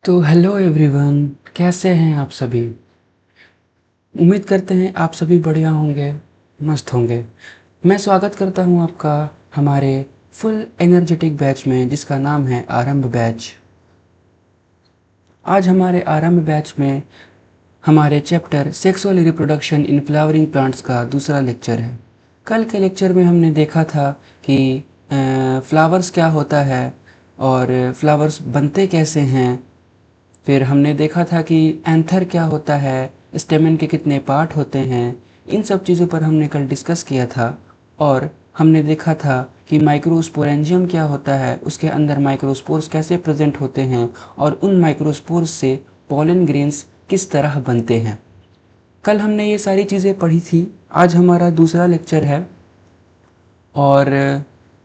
तो hello everyone, कैसे हैं आप सभी। उम्मीद करते हैं आप सभी बढ़िया होंगे, मस्त होंगे। मैं स्वागत करता हूं आपका हमारे फुल एनर्जेटिक बैच में जिसका नाम है आरंभ बैच। आज हमारे आरंभ बैच में हमारे chapter sexual reproduction in flowering plants का दूसरा लेक्चर है। कल के लेक्चर में हमने देखा था कि फ्लावर्स क्या होता है और फ्लावर्स बनते कैसे हैं। फिर हमने देखा था कि एंथर क्या होता है, स्टेमन के कितने पार्ट होते हैं। इन सब चीज़ों पर हमने कल डिस्कस किया था। और हमने देखा था कि माइक्रोस्पोरेंजियम क्या होता है, उसके अंदर माइक्रोस्पोर्स कैसे प्रेजेंट होते हैं और उन माइक्रोस्पोर्स से पॉलन ग्रेन्स किस तरह बनते हैं। कल हमने ये सारी चीज़ें पढ़ी थी। आज हमारा दूसरा लेक्चर है और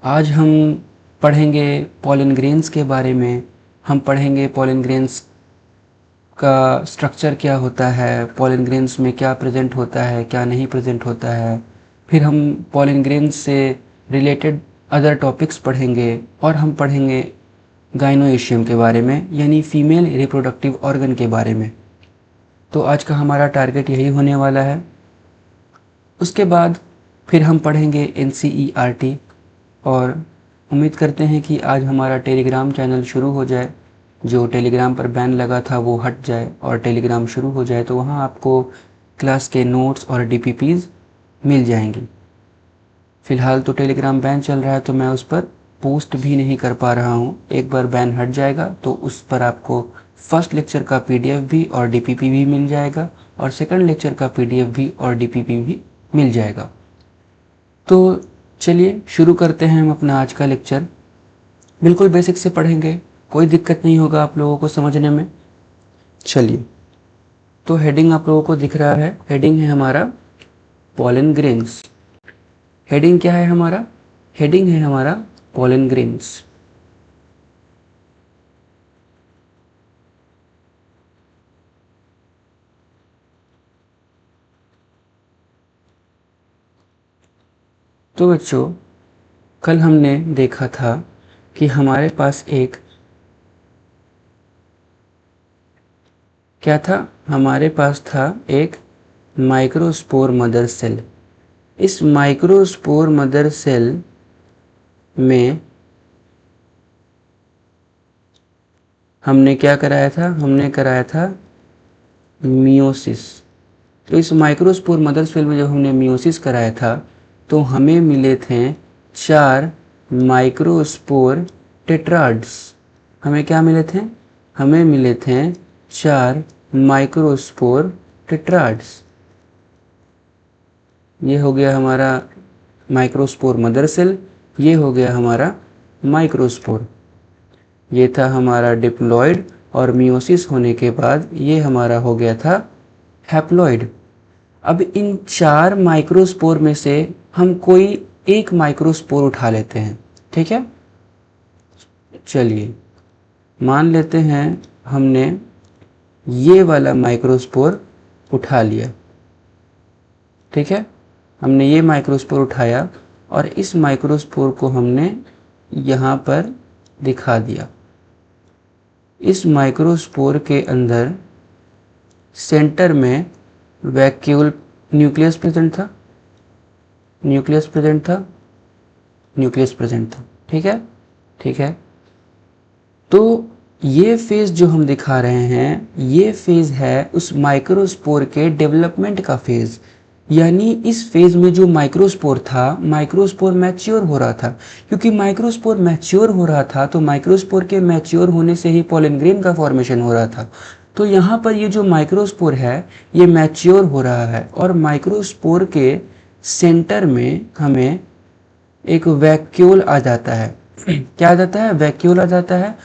आज हम पढ़ेंगे पॉलन ग्रेन्स के बारे में। हम पढ़ेंगे पॉलन ग्रेन्स का स्ट्रक्चर क्या होता है, पॉलन ग्रेन्स में क्या प्रेजेंट होता है, क्या नहीं प्रेजेंट होता है। फिर हम पॉलन ग्रेन्स से रिलेटेड अदर टॉपिक्स पढ़ेंगे और हम पढ़ेंगे गाइनोएशियम के बारे में, यानी फीमेल रिप्रोडक्टिव ऑर्गन के बारे में। तो आज का हमारा टारगेट यही होने वाला है। उसके बाद फिर हम पढ़ेंगे एनसीईआरटी और उम्मीद करते हैं कि आज हमारा टेलीग्राम चैनल शुरू हो जाए। जो टेलीग्राम पर बैन लगा था वो हट जाए और टेलीग्राम शुरू हो जाए, तो वहाँ आपको क्लास के नोट्स और डीपीपीज मिल जाएंगी। फ़िलहाल तो टेलीग्राम बैन चल रहा है तो मैं उस पर पोस्ट भी नहीं कर पा रहा हूँ। एक बार बैन हट जाएगा तो उस पर आपको फर्स्ट लेक्चर का पीडीएफ भी और डीपीपी भी मिल जाएगा और सेकंड लेक्चर का पीडीएफ भी और डीपीपी भी मिल जाएगा। तो चलिए शुरू करते हैं हम अपना आज का लेक्चर। बिल्कुल बेसिक से पढ़ेंगे, कोई दिक्कत नहीं होगा आप लोगों को समझने में। चलिए, तो हेडिंग आप लोगों को दिख रहा है। हेडिंग है हमारा पॉलन ग्रेन्स। हेडिंग क्या है हमारा? हेडिंग है हमारा पॉलन ग्रेन्स। तो बच्चों, कल हमने देखा था कि हमारे पास एक क्या था, हमारे पास था एक माइक्रोस्पोर मदर सेल। इस माइक्रोस्पोर मदर सेल में हमने क्या कराया था? हमने कराया था मियोसिस। तो इस माइक्रोस्पोर मदर सेल में जब हमने मियोसिस कराया था तो हमें मिले थे 4 माइक्रोस्पोर टेट्राड्स। हमें क्या मिले थे? हमें मिले थे 4 माइक्रोस्पोर टेट्राड्स। ये हो गया हमारा माइक्रोस्पोर मदर सेल, ये हो गया हमारा माइक्रोस्पोर। ये था हमारा डिप्लॉइड और मियोसिस होने के बाद ये हमारा हो गया था हैप्लॉइड। अब इन 4 माइक्रोस्पोर में से हम कोई एक माइक्रोस्पोर उठा लेते हैं, ठीक है। चलिए, मान लेते हैं हमने ये वाला माइक्रोस्पोर उठा लिया, ठीक है। हमने ये माइक्रोस्पोर उठाया और इस माइक्रोस्पोर को हमने यहाँ पर दिखा दिया। इस माइक्रोस्पोर के अंदर सेंटर में वैक्यूल न्यूक्लियस प्रेजेंट था, न्यूक्लियस प्रेजेंट था, न्यूक्लियस प्रेजेंट था, ठीक है, ठीक है। तो ये फेज जो हम दिखा रहे हैं, ये फेज है उस माइक्रोस्पोर के डेवलपमेंट का फेज। यानी इस फेज में जो माइक्रोस्पोर था, माइक्रोस्पोर मैच्योर हो रहा था। क्योंकि माइक्रोस्पोर मैच्योर हो रहा था तो माइक्रोस्पोर के मैच्योर होने से ही पॉलन ग्रेन का फॉर्मेशन हो रहा था। तो यहाँ पर ये जो माइक्रोस्पोर है ये मैच्योर हो रहा है और माइक्रोस्पोर के सेंटर में हमें एक वैक्यूल आ जाता है। क्या आ जाता है? वैक्यूल आ जाता है।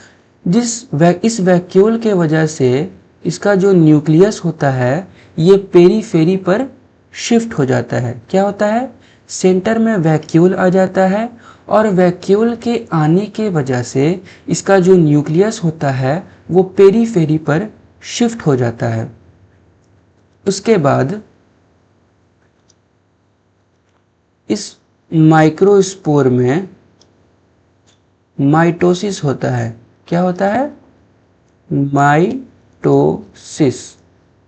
इस वैक्यूल के वजह से इसका जो न्यूक्लियस होता है ये पेरीफेरी पर शिफ्ट हो जाता है। क्या होता है? सेंटर में वैक्यूल आ जाता है और वैक्यूल के आने के वजह से इसका जो न्यूक्लियस होता है वो पेरीफेरी पर शिफ्ट हो जाता है। उसके बाद इस माइक्रोस्पोर में माइटोसिस होता है। क्या होता है? माइटोसिस,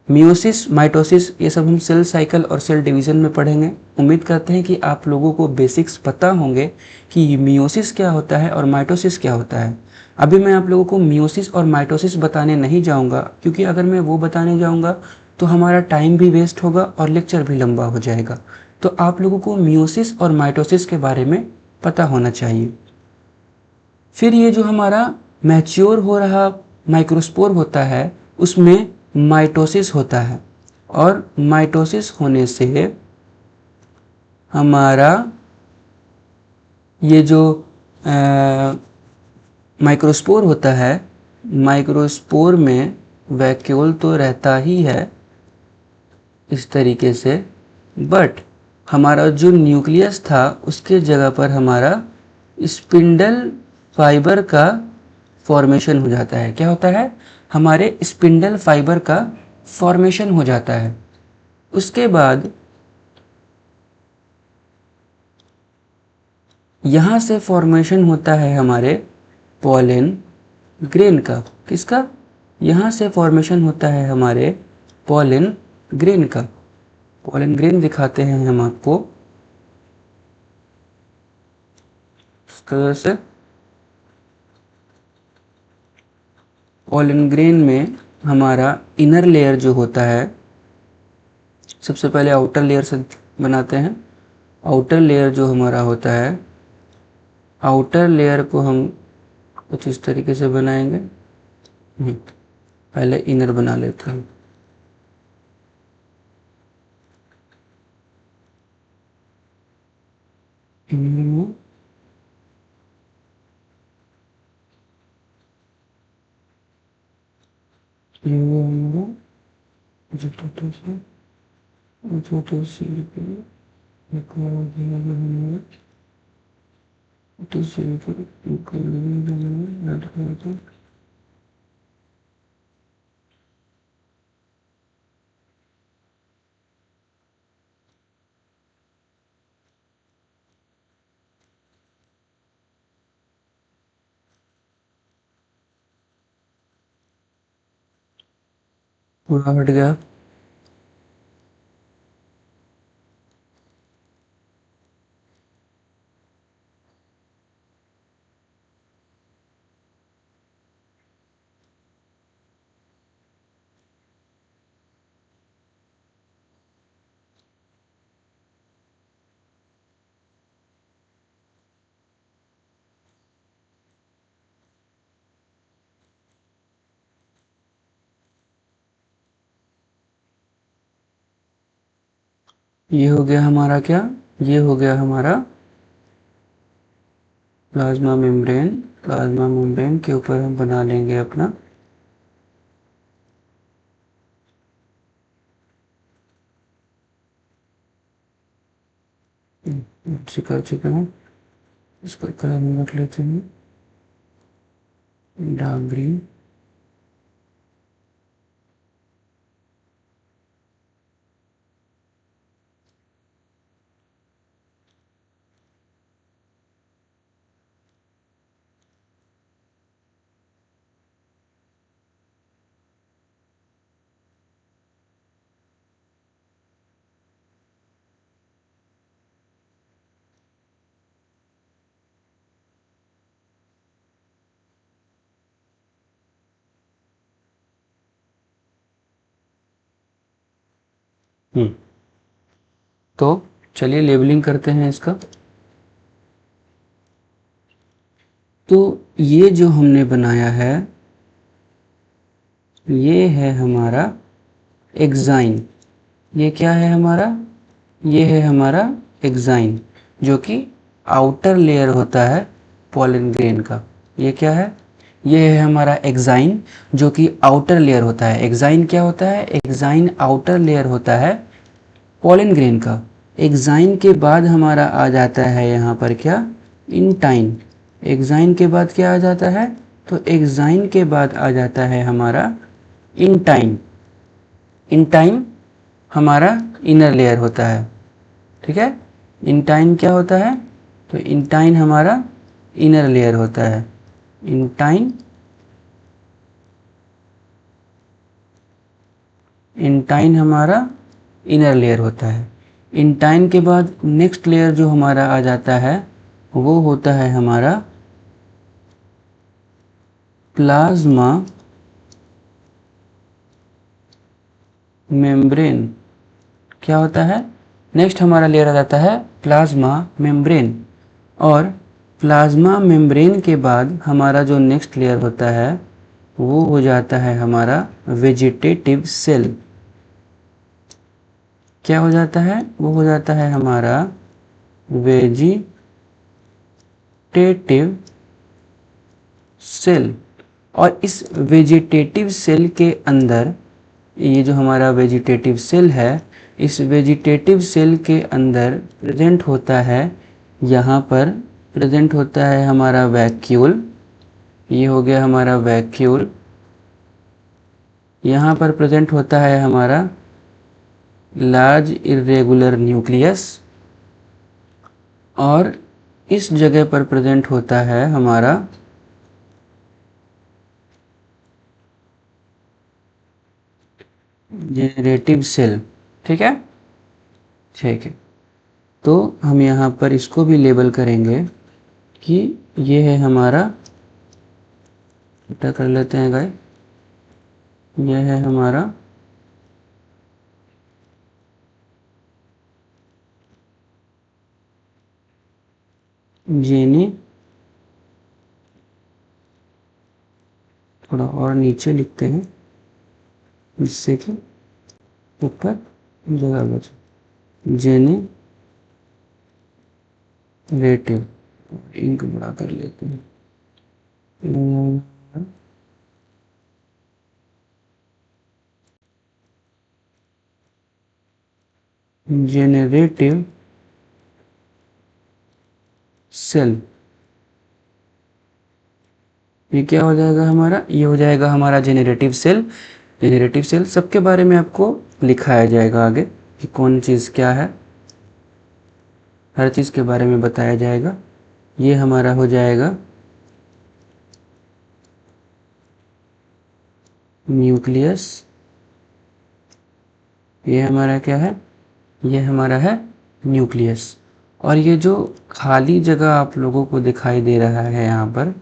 मियोसिस, माइटोसिस, ये सब हम सेल साइकिल और सेल डिवीज़न में पढ़ेंगे। उम्मीद करते हैं कि आप लोगों को बेसिक्स पता होंगे कि मियोसिस क्या होता है और माइटोसिस क्या होता है। अभी मैं आप लोगों को मियोसिस और माइटोसिस बताने नहीं जाऊंगा, क्योंकि अगर मैं वो बताने जाऊंगा तो हमारा टाइम भी वेस्ट होगा और लेक्चर भी लंबा हो जाएगा। तो आप लोगों को मियोसिस और माइटोसिस के बारे में पता होना चाहिए। फिर ये जो हमारा मैच्योर हो रहा माइक्रोस्पोर होता है, उसमें माइटोसिस होता है, और माइटोसिस होने से हमारा ये जो माइक्रोस्पोर होता है, माइक्रोस्पोर में वैक्यूल तो रहता ही है इस तरीके से, बट हमारा जो न्यूक्लियस था उसके जगह पर हमारा स्पिंडल फाइबर का फॉर्मेशन हो जाता है। क्या होता है? हमारे स्पिंडल फाइबर का फॉर्मेशन हो जाता है। उसके बाद यहाँ से फॉर्मेशन होता है हमारे पॉलन ग्रेन का। किसका? यहाँ से फॉर्मेशन होता है हमारे पॉलन ग्रेन का। पॉलन ग्रेन दिखाते हैं हम आपको इस तरह से। पॉलन ग्रेन में हमारा इनर लेयर जो होता है, सबसे पहले आउटर लेयर से बनाते हैं। आउटर लेयर जो हमारा होता है, आउटर लेयर को हम कुछ इस तरीके से बनाएंगे। पहले इनर बना लेते हैं। इनर में ये हमारा छोटा सा छोटा सी एक पूरा हट गया। ये हो गया हमारा क्या? ये हो गया हमारा प्लाज्मा मेम्ब्रेन। प्लाज्मा मेम्ब्रेन के ऊपर हम बना लेंगे अपना कर चुके हैं। इसका कलर हम रख लेते हैं डार्क ग्रीन। तो चलिए लेबलिंग करते हैं इसका। तो ये जो हमने बनाया है, ये है हमारा एक्साइन। ये क्या है हमारा? ये है हमारा एक्साइन, जो कि आउटर लेयर होता है पॉलन ग्रेन का। ये क्या है? ये है हमारा एक्साइन, जो कि आउटर लेयर होता है। एक्साइन क्या होता है? एक्साइन आउटर लेयर होता है पॉलन ग्रेन का। एक्साइन के बाद हमारा आ जाता है यहाँ पर क्या? इंटाइन। एक्साइन के बाद क्या आ जाता है? तो एक्साइन के बाद आ जाता है हमारा इंटाइन। इंटाइन हमारा इनर लेयर होता है। ठीक है? इंटाइन क्या होता है? तो इंटाइन हमारा इनर लेयर होता है। इंटाइन इंटाइन हमारा इनर लेयर होता है। इंटाइन के बाद नेक्स्ट लेयर जो हमारा आ जाता है वो होता है हमारा प्लाज्मा मेम्ब्रेन। क्या होता है? नेक्स्ट हमारा लेयर आ जाता है प्लाज्मा मेम्ब्रेन। और प्लाज्मा मेम्ब्रेन के बाद हमारा जो नेक्स्ट लेयर होता है वो हो जाता है हमारा वेजिटेटिव सेल। क्या हो जाता है? वो हो जाता है हमारा वेजिटेटिव सेल। और इस वेजिटेटिव सेल के अंदर, ये जो हमारा वेजिटेटिव सेल है, इस वेजिटेटिव सेल के अंदर प्रेजेंट होता है, यहाँ पर प्रेजेंट होता है हमारा वैक्यूल। ये हो गया हमारा वैक्यूल। यहाँ पर प्रेजेंट होता है हमारा लार्ज इर्रेगुलर न्यूक्लियस। और इस जगह पर प्रेजेंट होता है हमारा जेनरेटिव सेल। ठीक है, ठीक है। तो हम यहाँ पर इसको भी लेबल करेंगे कि ये है हमारा, क्या कर लेते हैं गाय, ये है हमारा जेने, थोड़ा और नीचे लिखते हैं जिससे कि ऊपर जगह बचे। जेनरेटिव, इंक बड़ा कर लेते हैं। जेनरेटिव सेल, ये क्या हो जाएगा हमारा? ये हो जाएगा हमारा जेनरेटिव सेल। जेनरेटिव सेल सबके बारे में आपको लिखाया जाएगा आगे कि कौन चीज़ क्या है, हर चीज़ के बारे में बताया जाएगा। ये हमारा हो जाएगा न्यूक्लियस। ये हमारा क्या है? ये हमारा है न्यूक्लियस। और ये जो खाली जगह आप लोगों को दिखाई दे रहा है यहाँ पर,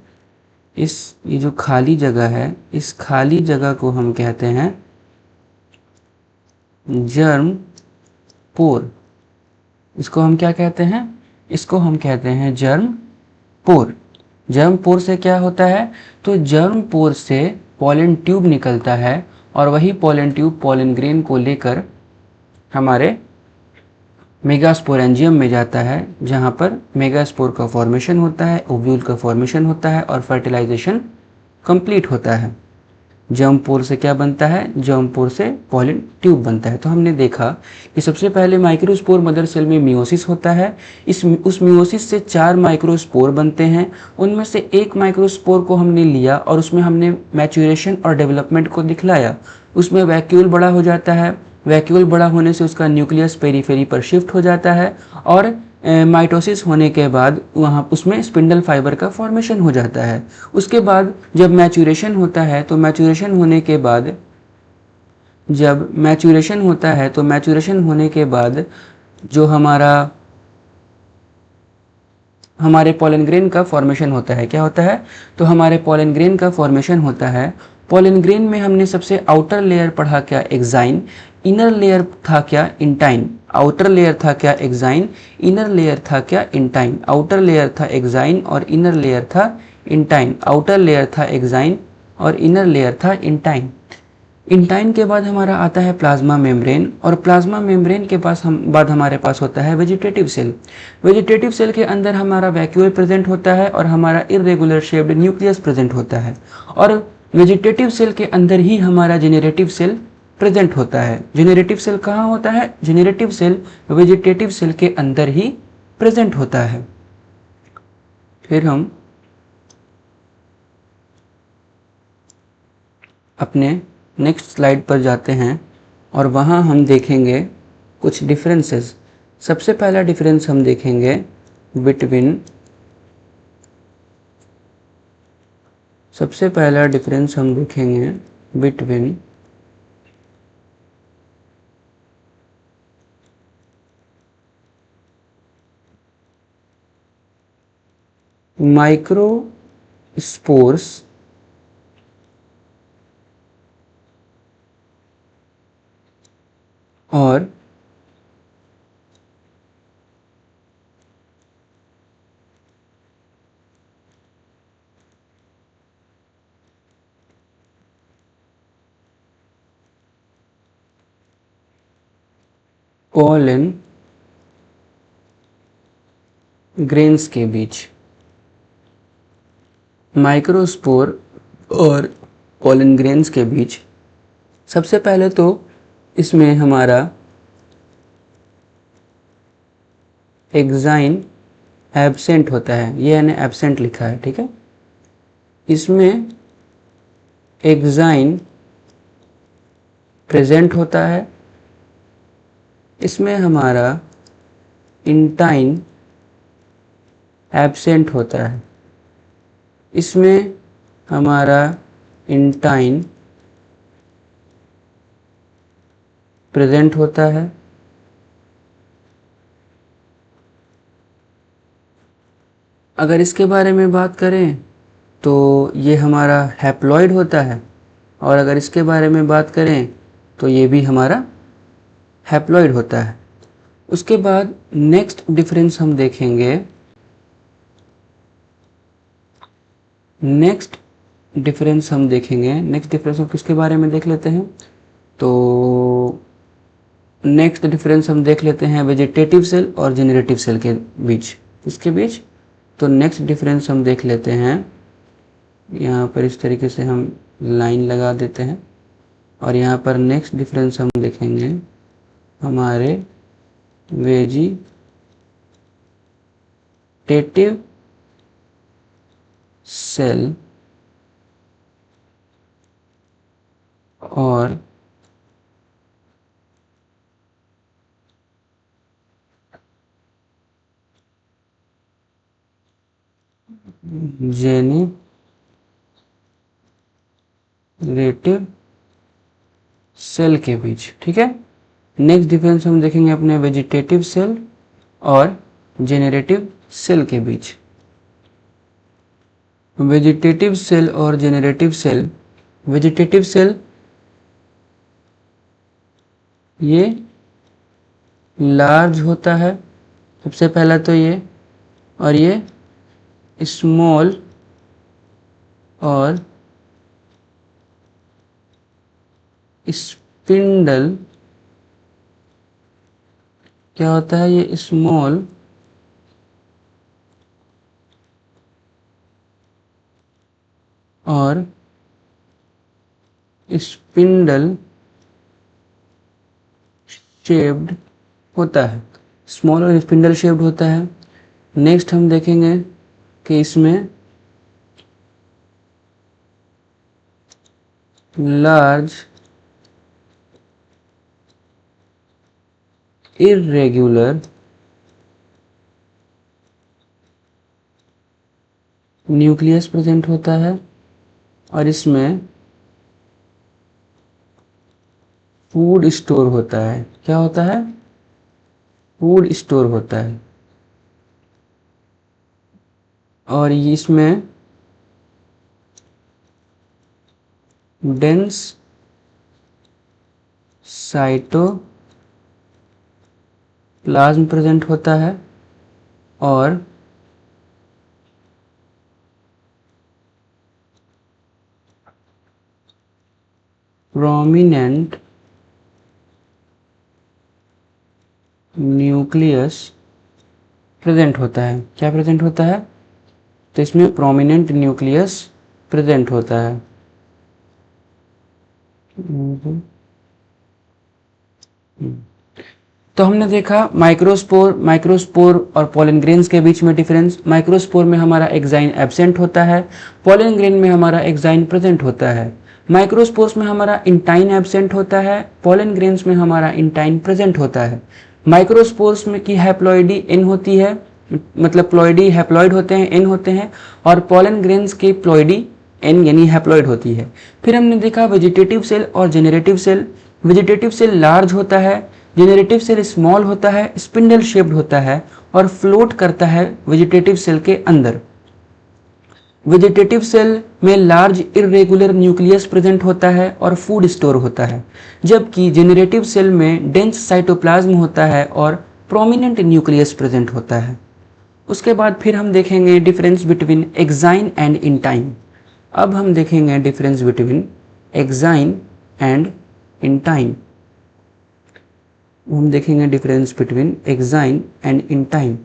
ये जो खाली जगह है, इस खाली जगह को हम कहते हैं जर्म पोर। इसको हम क्या कहते हैं? इसको हम कहते हैं जर्म पोर। जर्म पोर से क्या होता है? तो जर्म पोर से पॉलन ट्यूब निकलता है और वही पॉलन ट्यूब पॉलन ग्रेन को लेकर हमारे मेगास्पोरेंजियम में जाता है, जहाँ पर मेगास्पोर का फॉर्मेशन होता है, ओव्यूल का फॉर्मेशन होता है और फर्टिलाइजेशन कंप्लीट होता है। जर्म पोर से क्या बनता है? जर्म पोर से पॉलन ट्यूब बनता है। तो हमने देखा कि सबसे पहले माइक्रोस्पोर मदर सेल में मियोसिस होता है। उस मियोसिस से 4 माइक्रोस्पोर बनते हैं। उनमें से एक माइक्रोस्पोर को हमने लिया और उसमें हमने मैच्योरेशन और डेवलपमेंट को दिखलाया। उसमें वैक्यूल बड़ा हो जाता है। वैक्यूल बड़ा होने से उसका न्यूक्लियस पेरीफेरी पर शिफ्ट हो जाता है और माइटोसिस होने के बाद वहाँ उसमें स्पिंडल फाइबर का फॉर्मेशन हो जाता है। उसके बाद जब मैच्योरेशन होता है तो मैच्योरेशन होने के बाद जो हमारे पॉलन ग्रेन का फॉर्मेशन होता है, क्या होता है? तो हमारे पॉलन ग्रेन का फॉर्मेशन होता है। पॉलन ग्रेन में हमने सबसे आउटर लेयर पढ़ा क्या? एक्साइन। इनर लेयर था क्या? इंटाइन। आउटर लेयर था क्या? एक्साइन। इनर लेयर था क्या? इंटाइन। आउटर लेयर था एक्साइन और इनर लेयर था इंटाइन। आउटर लेयर था एक्साइन और इनर लेयर था इंटाइन। इंटाइन के बाद हमारा आता है प्लाज्मा मेम्ब्रेन और प्लाज्मा मेम्ब्रेन के बाद हमारे पास होता है वेजिटेटिव सेल। वेजिटेटिव सेल के अंदर हमारा वैक्यूल प्रेजेंट होता है और हमारा इरेगुलर शेप्ड न्यूक्लियस प्रेजेंट होता है। और वेजिटेटिव सेल के अंदर ही हमारा जेनरेटिव सेल प्रेजेंट होता है। जेनरेटिव सेल कहाँ होता है? जेनरेटिव सेल वेजिटेटिव सेल के अंदर ही प्रेजेंट होता है। फिर हम अपने नेक्स्ट स्लाइड पर जाते हैं और वहाँ हम देखेंगे कुछ डिफरेंसेस। सबसे पहला डिफरेंस हम देखेंगे बिटवीन माइक्रोस्पोर्स और पोलन ग्रेन्स के बीच। माइक्रोस्पोर और पोलन ग्रेन्स के बीच सबसे पहले तो इसमें हमारा एग्जाइन एब्सेंट होता है, ये मैंने एब्सेंट लिखा है, ठीक है। इसमें एग्जाइन प्रेजेंट होता है, इसमें हमारा इंटाइन एब्सेंट होता है, इसमें हमारा इंटाइन प्रेजेंट होता है, अगर इसके बारे में बात करें तो ये हमारा हैप्लॉइड होता है, और अगर इसके बारे में बात करें तो ये भी हमारा हैप्लॉइड होता है। उसके बाद नेक्स्ट डिफरेंस हम देखेंगे। नेक्स्ट डिफरेंस हम किसके बारे में देख लेते हैं, तो नेक्स्ट डिफरेंस हम देख लेते हैं वेजिटेटिव सेल और जेनरेटिव सेल के बीच, इसके बीच। तो नेक्स्ट डिफरेंस हम देख लेते हैं, यहाँ पर इस तरीके से हम लाइन लगा देते हैं, और यहाँ पर नेक्स्ट डिफरेंस हम देखेंगे हमारे वेजिटेटिव सेल और जेनरेटिव सेल के बीच, ठीक है। नेक्स्ट डिफरेंस हम देखेंगे अपने वेजिटेटिव सेल और जेनरेटिव सेल के बीच। वेजिटेटिव सेल और जेनरेटिव सेल, वेजिटेटिव सेल ये लार्ज होता है सबसे पहला तो ये, और ये स्मॉल और स्पिंडल, क्या होता है ये स्मॉल और स्पिंडल शेप्ड होता है, स्मॉल और स्पिंडल शेप्ड होता है। नेक्स्ट हम देखेंगे कि इसमें लार्ज इर्रेगुलर न्यूक्लियस प्रेजेंट होता है, और इसमें फूड स्टोर होता है। क्या होता है? फूड स्टोर होता है, और इसमें डेंस साइटोप्लाज्म प्रेजेंट होता है, और प्रोमिनेंट न्यूक्लियस प्रेजेंट होता है। क्या प्रेजेंट होता है? तो इसमें प्रोमिनेंट न्यूक्लियस प्रेजेंट होता है। तो हमने देखा माइक्रोस्पोर और पोलन ग्रेन्स के बीच में डिफरेंस। माइक्रोस्पोर में हमारा एग्जाइन एब्सेंट होता है, पोलन ग्रेन में हमारा एग्जाइन प्रेजेंट होता है। माइक्रोस्पोर्स में हमारा इंटाइन एब्सेंट होता है, पोलन ग्रेन्स में हमारा इंटाइन प्रेजेंट होता है। माइक्रोस्पोर्स में की हैप्लॉइडी एन होती है, मतलब प्लॉइडी हैप्लॉइड होते हैं, एन होते हैं, और पोलन ग्रेन्स की प्लॉइडी एन यानी हैप्लॉइड होती है। फिर हमने देखा वेजिटेटिव सेल और generative cell. Vegetative cell large होता है, जेनरेटिव सेल स्मॉल होता है, स्पिंडल शेप्ड होता है और फ्लोट करता है वेजिटेटिव सेल के अंदर। वेजिटेटिव सेल में लार्ज इरेगुलर न्यूक्लियस प्रेजेंट होता है और फूड स्टोर होता है, जबकि जेनरेटिव सेल में डेंस साइटोप्लाज्म होता है और प्रोमिनेंट न्यूक्लियस प्रेजेंट होता है। उसके बाद फिर हम देखेंगे difference between exine and intine. अब हम देखेंगे difference between exine and intine. हम देखेंगे difference between exine and intine.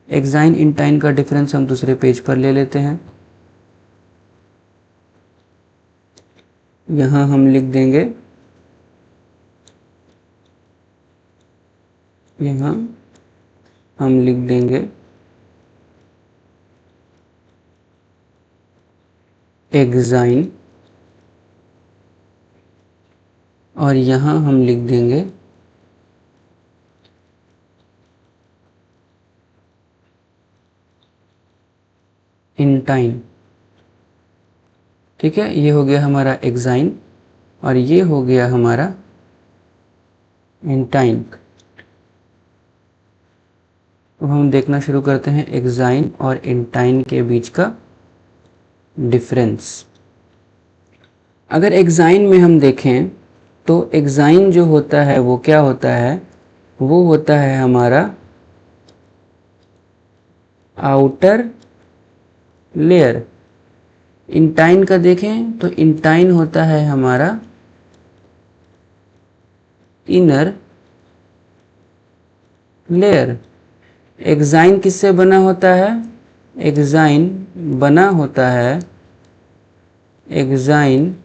Exine intine का डिफरेंस हम दूसरे पेज पर ले लेते हैं। यहाँ हम लिख देंगे, यहाँ हम लिख देंगे एक्साइन और यहाँ हम लिख देंगे इंटाइन। ठीक है, ये हो गया हमारा एक्साइन और ये हो गया हमारा इंटाइन। अब हम देखना शुरू करते हैं एक्साइन और इंटाइन के बीच का डिफरेंस। अगर एक्साइन में हम देखें तो एक्साइन जो होता है वो क्या होता है, वो होता है हमारा आउटर लेयर। इंटाइन का देखें तो इंटाइन होता है हमारा इनर लेयर। एक्साइन किससे बना होता है, एक्साइन बना होता है, एक्साइन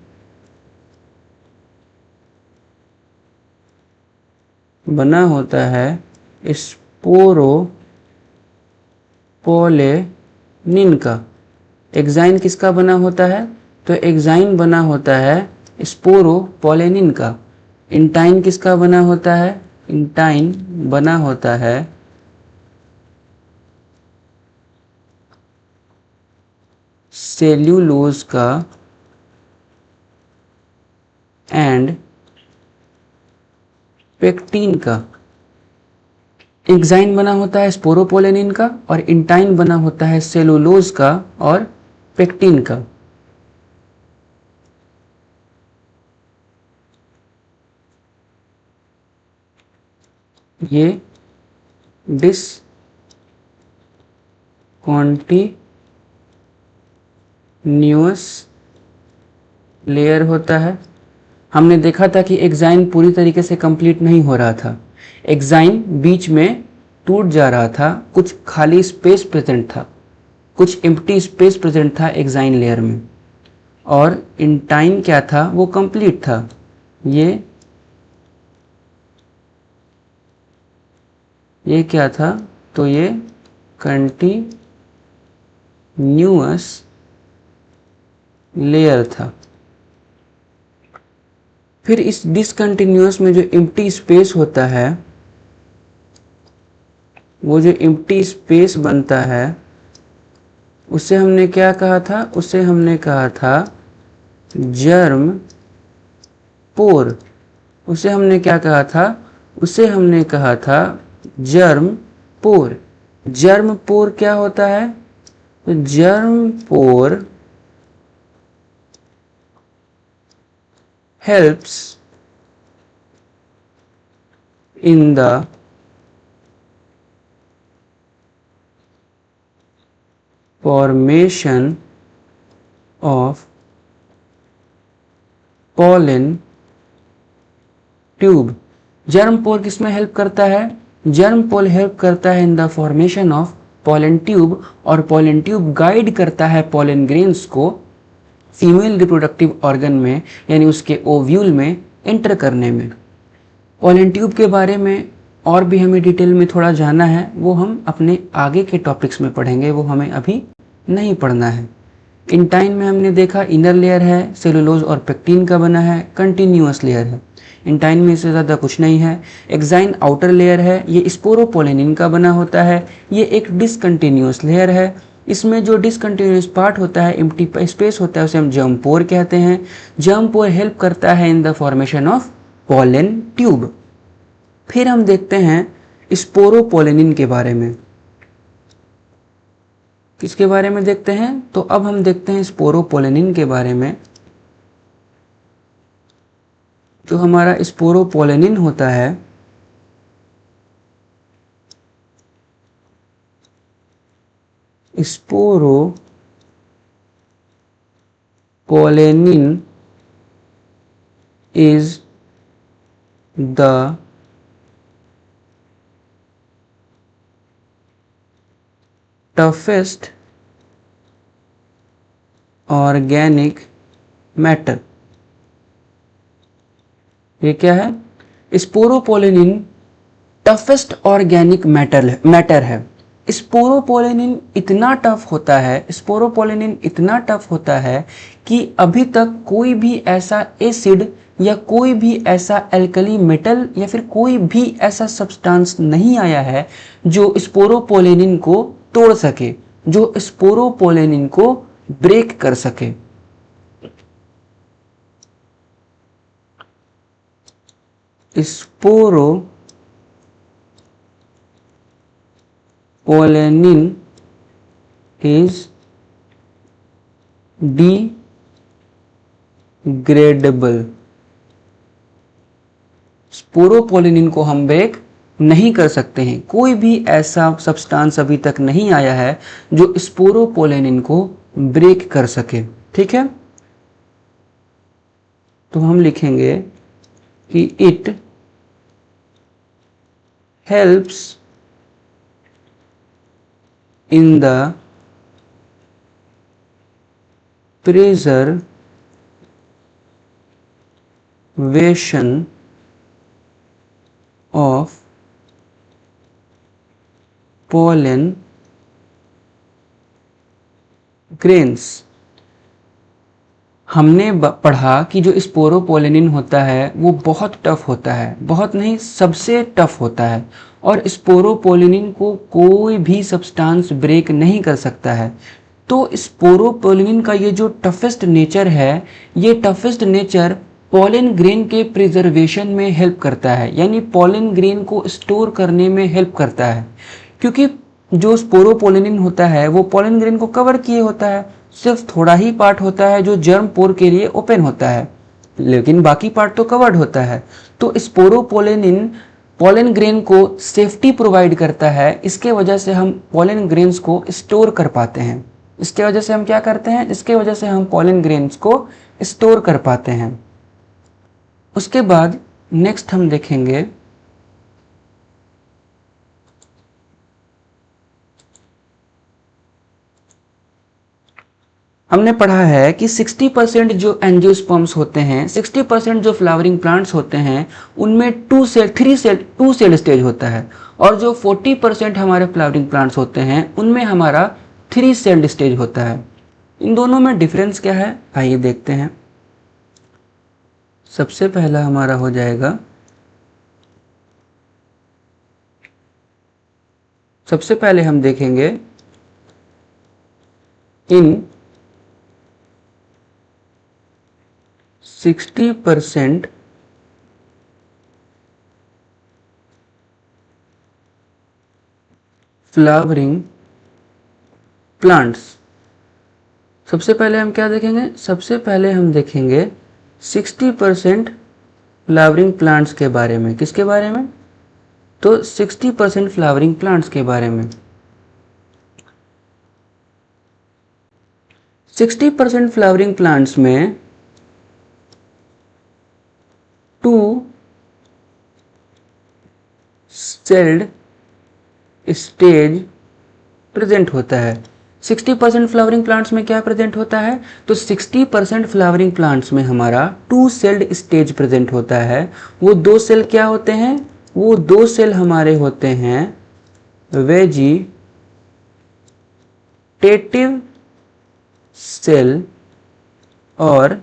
बना होता है स्पोरोपोलेनिन का। एक्साइन किसका बना होता है, तो एक्साइन बना होता है स्पोरोपोलेनिन का। इंटाइन किसका बना होता है, इंटाइन बना होता है सेल्यूलोज का एंड पेक्टिन का। एक्साइन बना होता है स्पोरोपोलेनिन का और इंटाइन बना होता है सेलुलोज का और पेक्टिन का। ये डिसकंटिन्यूअस लेयर होता है। हमने देखा था कि एक्साइन पूरी तरीके से कंप्लीट नहीं हो रहा था, एक्साइन बीच में टूट जा रहा था, कुछ खाली स्पेस प्रेजेंट था, कुछ एम्प्टी स्पेस प्रेजेंट था एक्साइन लेयर में। और इंटाइन क्या था, वो कंप्लीट था। ये क्या था, तो ये कंटिन्यूअस लेयर था। फिर इस डिसकंटिन्यूअस में जो एम्प्टी स्पेस होता है, वो जो एम्प्टी स्पेस बनता है, उसे हमने क्या कहा था, उसे हमने कहा था जर्म पोर। उसे हमने क्या कहा था, उसे हमने कहा था जर्म पोर। जर्म पोर क्या होता है, तो germ pore helps in the formation of pollen tube। Germ pore किसमें हेल्प करता है, जर्म पोर हेल्प करता है in the formation of pollen tube, और पोलन ट्यूब गाइड करता है पोलन ग्रेन्स को फीमेल रिप्रोडक्टिव ऑर्गन में, यानी उसके ओव्यूल में एंटर करने में। पोलन ट्यूब के बारे में और भी हमें डिटेल में थोड़ा जानना है, वो हम अपने आगे के टॉपिक्स में पढ़ेंगे, वो हमें अभी नहीं पढ़ना है। इंटाइन में हमने देखा इनर लेयर है, सेलुलोज और पेक्टिन का बना है, कंटिन्यूअस लेयर है। इंटाइन में इससे ज़्यादा कुछ नहीं है। एक्साइन आउटर लेयर है, ये स्पोरोपोलेनिन का बना होता है, ये एक डिसकंटिन्यूअस लेयर है। इसमें जो डिसकंटिन्यूअस पार्ट होता है, एम्प्टी स्पेस होता है, उसे हम जर्म पोर कहते हैं। जर्म पोर हेल्प करता है in the formation of pollen tube. फिर हम देखते हैं स्पोरोपोलेनिन के बारे में। किसके बारे में देखते हैं? तो अब हम देखते हैं स्पोरोपोलेनिन के बारे में। जो हमारा स्पोरोपोलेनिन होता है, sporopollenin is the toughest organic matter। ये क्या है? स्पोरोपोलेनिन टफेस्ट ऑर्गेनिक मैटर है। स्पोरोपोलेनिन इतना टफ होता है, स्पोरोपोलेनिन इतना टफ होता है कि अभी तक कोई भी ऐसा एसिड या कोई भी ऐसा एल्कली मेटल या फिर कोई भी ऐसा सब्सटेंस नहीं आया है जो स्पोरोपोलेनिन को तोड़ सके, जो स्पोरोपोलेनिन को ब्रेक कर सके। Sporopollenin is degradable। स्पोरोपोलेनिन को हम ब्रेक नहीं कर सकते हैं। कोई भी ऐसा सब्सटेंस अभी तक नहीं आया है जो स्पोरोपोलेनिन को ब्रेक कर सके। ठीक है, तो हम लिखेंगे कि it helps in the preservation of pollen grains। हमने पढ़ा कि जो स्पोरोपोलेनिन होता है वो बहुत टफ होता है, बहुत नहीं सबसे टफ होता है, और स्पोरोपोलेनिन को कोई भी सब्सटेंस ब्रेक नहीं कर सकता है। तो स्पोरोपोलेनिन का ये जो टफेस्ट नेचर है, ये टफेस्ट नेचर पॉलन ग्रेन के प्रिजर्वेशन में हेल्प करता है, यानी पॉलन ग्रेन को स्टोर करने में हेल्प करता है। क्योंकि जो स्पोरोपोलेनिन होता है वो पॉलन ग्रेन को कवर किए होता है, सिर्फ थोड़ा ही पार्ट होता है जो जर्म पोर के लिए ओपन होता है, लेकिन बाकी पार्ट तो कवर्ड होता है। तो स्पोरोपोलेनिन पॉलन ग्रेन को सेफ्टी प्रोवाइड करता है, इसके वजह से हम पॉलन ग्रेन्स को स्टोर कर पाते हैं। इसके वजह से हम क्या करते हैं? इसके वजह से हम पॉलन ग्रेन्स को स्टोर कर पाते हैं। उसके बाद नेक्स्ट हम देखेंगे हमने पढ़ा है कि 60% जो एंजियोस्पर्म्स होते हैं, 60% जो फ्लावरिंग प्लांट्स होते हैं, उनमें 2 सेल स्टेज होता है, और जो 40% हमारे फ्लावरिंग प्लांट्स होते हैं उनमें हमारा 3 सेल्ड स्टेज होता है। इन दोनों में डिफरेंस क्या है, आइए देखते हैं। सबसे पहला हमारा हो जाएगा, सबसे पहले हम देखेंगे इन 60% फ्लावरिंग प्लांट्स। सबसे पहले हम क्या देखेंगे? सबसे पहले हम देखेंगे 60% फ्लावरिंग प्लांट्स के बारे में। किसके बारे में? तो 60% फ्लावरिंग प्लांट्स के बारे में। 60% फ्लावरिंग प्लांट्स में 2 सेल्ड स्टेज प्रेजेंट होता है। 60% फ्लावरिंग प्लांट्स में क्या प्रेजेंट होता है? तो 60% फ्लावरिंग प्लांट्स में हमारा 2 सेल्ड स्टेज प्रेजेंट होता है। वो 2 सेल क्या होते हैं? वो 2 सेल हमारे होते हैं वेजिटेटिव सेल और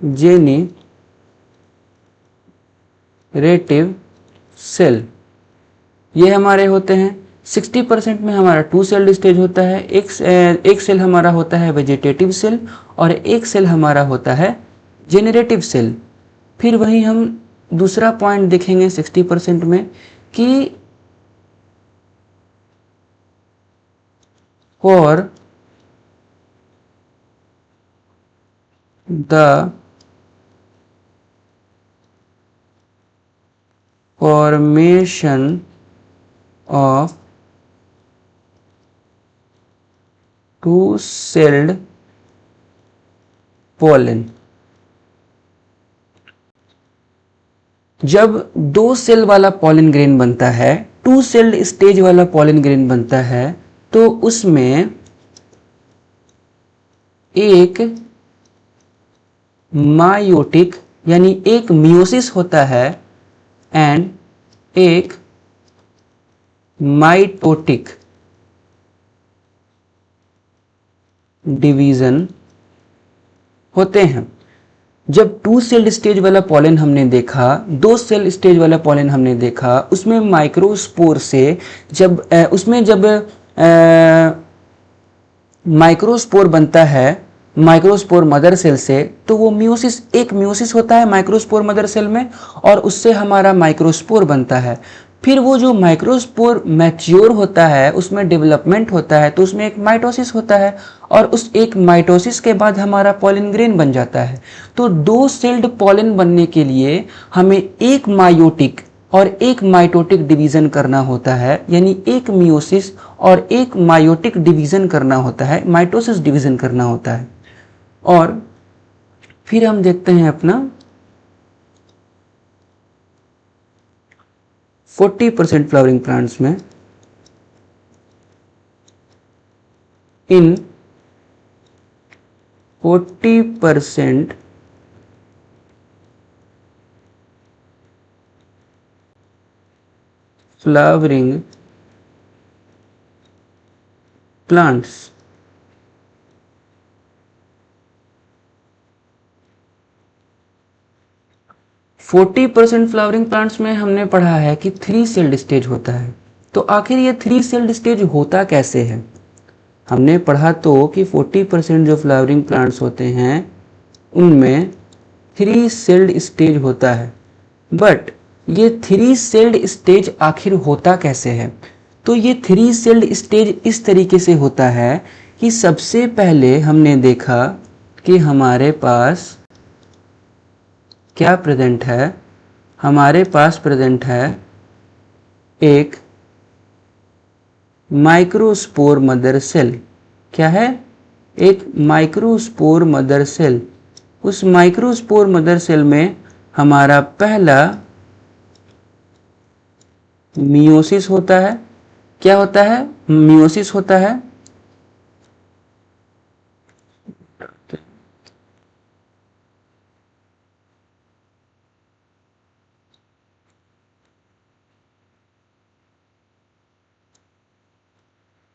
जेनेरेटिव सेल। ये हमारे होते हैं 60% में हमारा 2 सेल्ड स्टेज होता है। एक सेल हमारा होता है वेजिटेटिव सेल और एक सेल हमारा होता है जेनरेटिव सेल। फिर वही हम दूसरा पॉइंट देखेंगे 60% में कि for the formation of two-celled pollen। जब दो सेल वाला पॉलन ग्रेन बनता है, टू सेल्ड स्टेज वाला पॉलन ग्रेन बनता है, तो उसमें एक मायोटिक यानी एक मियोसिस होता है एंड एक माइटोटिक डिवीजन होते हैं। जब टू सेल्ड स्टेज वाला पॉलन हमने देखा, दो सेल स्टेज वाला पॉलन हमने देखा, उसमें माइक्रोस्पोर से जब माइक्रोस्पोर बनता है माइक्रोस्पोर मदर सेल से, तो वो एक म्यूसिस होता है माइक्रोस्पोर मदर सेल में, और उससे हमारा माइक्रोस्पोर बनता है। फिर वो जो माइक्रोस्पोर मैच्योर होता है, उसमें डेवलपमेंट होता है, तो उसमें एक माइटोसिस होता है, और उस एक माइटोसिस के बाद हमारा पॉलन ग्रेन बन जाता है। तो दो सेल्ड पॉलन बनने के लिए हमें एक मायोटिक और एक माइटोटिक डिवीजन करना होता है, यानी एक मियोसिस और एक मायोटिक डिवीजन करना होता है, माइटोसिस डिवीजन करना होता है। और फिर हम देखते हैं अपना 40% फ्लावरिंग प्लांट्स में इन 40% flowering plants forty percent flowering plants में हमने पढ़ा है कि थ्री सेल्ड स्टेज होता है। तो आखिर ये थ्री सेल्ड स्टेज होता कैसे है? हमने पढ़ा तो कि 40% जो फ्लावरिंग प्लांट्स होते हैं उनमें थ्री सेल्ड स्टेज होता है। बट ये थ्री सेल्ड स्टेज आखिर होता कैसे है? तो ये थ्री सेल्ड स्टेज इस तरीके से होता है कि सबसे पहले हमने देखा कि हमारे पास क्या प्रेजेंट है। हमारे पास प्रेजेंट है एक माइक्रोस्पोर मदर सेल। क्या है? एक माइक्रोस्पोर मदर सेल। उस माइक्रोस्पोर मदर सेल में हमारा पहला मियोसिस होता है। क्या होता है? मियोसिस होता है।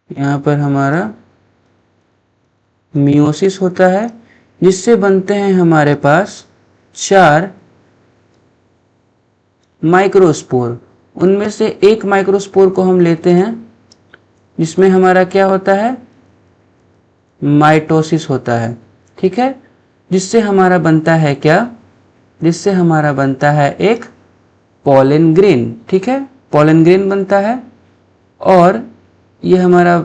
यहाँ पर हमारा मियोसिस होता है, जिससे बनते हैं हमारे पास चार माइक्रोस्पोर। उनमें से एक माइक्रोस्पोर को हम लेते हैं, जिसमें हमारा क्या होता है? माइटोसिस होता है। ठीक है, जिससे हमारा बनता है क्या? जिससे हमारा बनता है एक पॉलन ग्रेन। ठीक है, पॉलन ग्रेन बनता है, और ये हमारा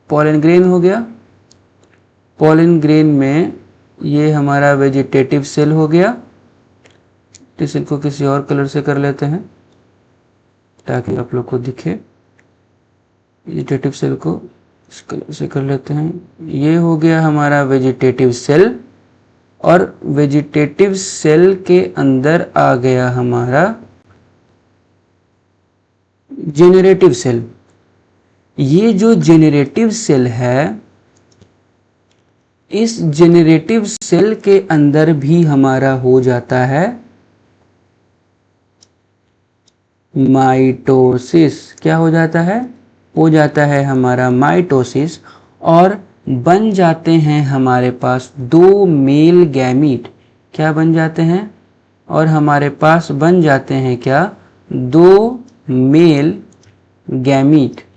पॉलन ग्रेन हो गया। पॉलन ग्रेन में ये हमारा वेजिटेटिव सेल हो गया। इस सेल को किसी और कलर से कर लेते हैं ताकि आप लोग को दिखे। वेजिटेटिव सेल को इस कलर से कर लेते हैं। ये हो गया हमारा वेजिटेटिव सेल, और वेजिटेटिव सेल के अंदर आ गया हमारा जेनरेटिव सेल। ये जो जेनरेटिव सेल है, इस जेनरेटिव सेल के अंदर भी हमारा हो जाता है माइटोसिस। क्या हो जाता है? हो जाता है हमारा माइटोसिस, और बन जाते हैं हमारे पास दो मेल गैमीट। क्या बन जाते हैं? और हमारे पास बन जाते हैं क्या? दो मेल गैमीट।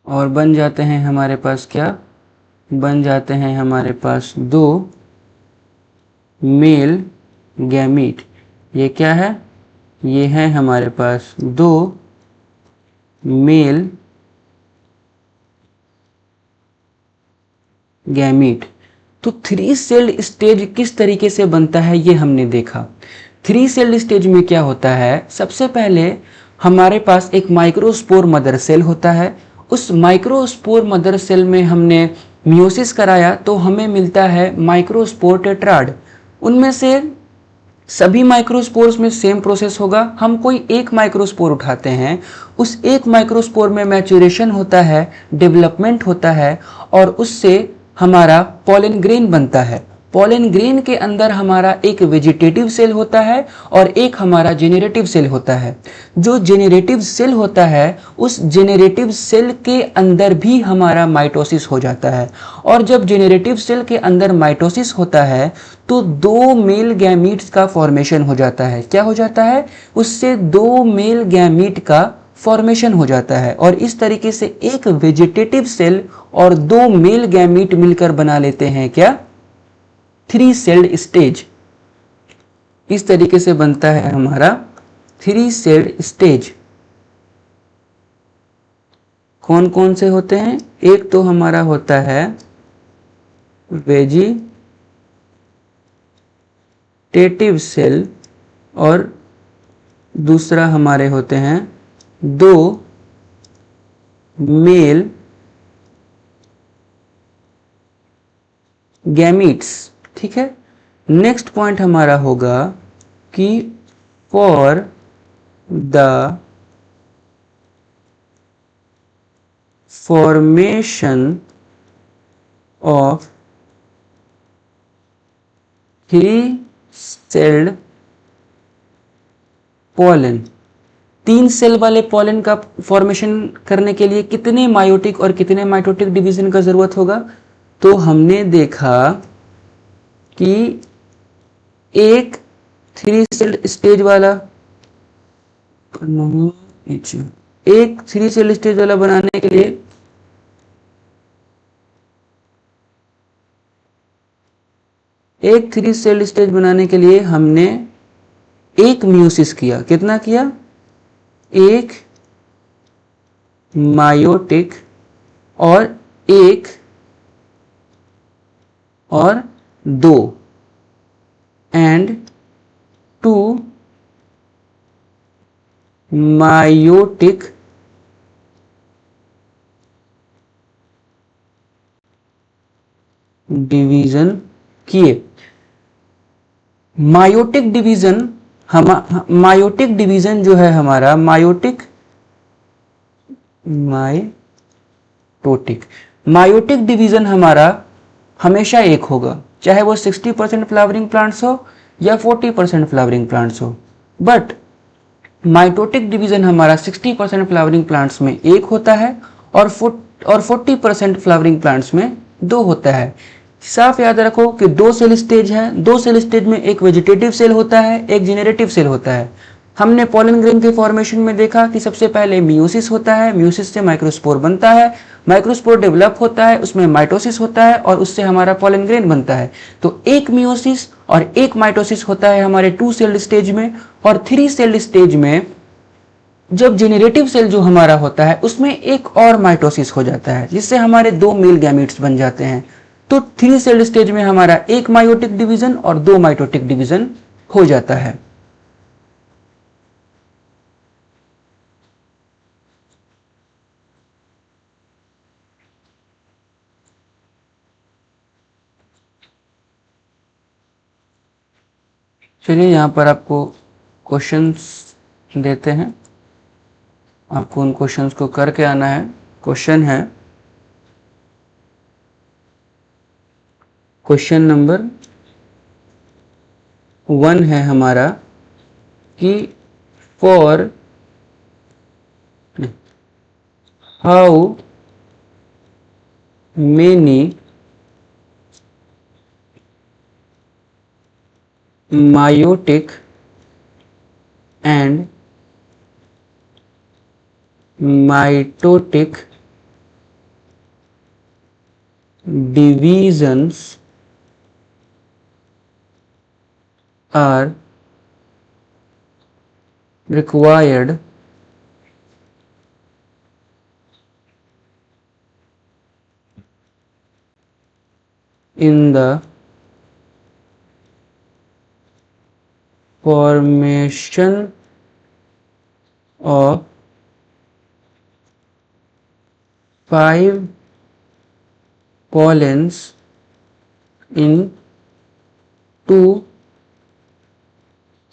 और बन जाते हैं हमारे पास क्या? बन जाते हैं हमारे पास दो मेल गैमीट। ये क्या है? ये है हमारे पास दो मेल गैमीट। तो थ्री सेल्ड स्टेज किस तरीके से बनता है ये हमने देखा। थ्री सेल्ड स्टेज में क्या होता है, सबसे पहले हमारे पास एक माइक्रोस्पोर मदर सेल होता है। उस माइक्रोस्पोर मदर सेल में हमने मियोसिस कराया तो हमें मिलता है माइक्रोस्पोर टेट्राड। उनमें से सभी माइक्रोस्पोर्स में सेम प्रोसेस होगा। हम कोई एक माइक्रोस्पोर उठाते हैं, उस एक माइक्रोस्पोर में मैच्योरेशन होता है, डेवलपमेंट होता है और उससे हमारा पॉलन ग्रेन बनता है। पॉलन ग्रेन के अंदर हमारा एक वेजिटेटिव सेल होता है और एक हमारा जेनरेटिव सेल होता है। जो जेनरेटिव सेल होता है उस जेनरेटिव सेल के अंदर भी हमारा माइटोसिस हो जाता है। और जब जेनरेटिव सेल के अंदर माइटोसिस होता है तो दो मेल गैमीट्स का फॉर्मेशन हो जाता है। क्या हो जाता है? उससे दो मेल गैमीट का फॉर्मेशन हो जाता है और इस तरीके से एक वेजिटेटिव सेल और दो मेल गैमीट मिलकर बना लेते हैं क्या? Three celled stage. इस तरीके से बनता है हमारा थ्री सेल्ड स्टेज। कौन कौन से होते हैं? एक तो हमारा होता है वेजिटेटिव सेल और दूसरा हमारे होते हैं दो मेल गैमीट्स। ठीक है। नेक्स्ट पॉइंट हमारा होगा कि for the formation of three celled pollen, तीन सेल वाले पॉलन का फॉर्मेशन करने के लिए कितने मायोटिक और कितने माइटोटिक डिवीजन का जरूरत होगा? तो हमने देखा कि एक थ्री सेल्ड स्टेज वाला, एक थ्री सेल स्टेज वाला बनाने के लिए एक थ्री सेल स्टेज बनाने के लिए हमने एक मियोसिस किया। कितना किया? एक मायोटिक और एक और दो एंड टू मायोटिक डिवीजन किए। मायोटिक डिवीजन मायोटिक डिवीजन जो है हमारा मायोटिक डिवीजन हमारा हमेशा एक होगा, चाहे वो 60% फ्लावरिंग प्लांट्स हो या 40% फ्लावरिंग प्लांट्स हो। बट माइटोटिक डिवीजन हमारा 60% फ्लावरिंग प्लांट्स में एक होता है और 40% फ्लावरिंग प्लांट्स में दो होता है। साफ याद रखो कि दो सेल स्टेज है, दो सेल स्टेज में एक वेजिटेटिव सेल होता है, एक जेनरेटिव सेल होता है। हमने पॉलन ग्रेन के फॉर्मेशन में देखा कि सबसे पहले मियोसिस होता है, मियोसिस से माइक्रोस्पोर बनता है, माइक्रोस्पोर डेवलप होता है, उसमें माइटोसिस होता है और उससे हमारा पॉलन ग्रेन बनता है। तो एक मियोसिस और एक माइटोसिस होता है हमारे टू सेल्ड स्टेज में। और थ्री सेल्ड स्टेज में जब जेनरेटिव सेल जो हमारा होता है उसमें एक और माइटोसिस हो जाता है जिससे हमारे दो मेल गैमीट्स बन जाते हैं। तो थ्री सेल्ड स्टेज में हमारा एक मायोटिक डिवीजन और दो माइटोटिक डिवीजन हो जाता है। चलिए यहाँ पर आपको क्वेश्चंस देते हैं, आपको उन क्वेश्चंस को करके आना है। क्वेश्चन है, क्वेश्चन नंबर 1 है हमारा कि for how many meiotic and mitotic divisions are required in the formation of 5 pollens in 2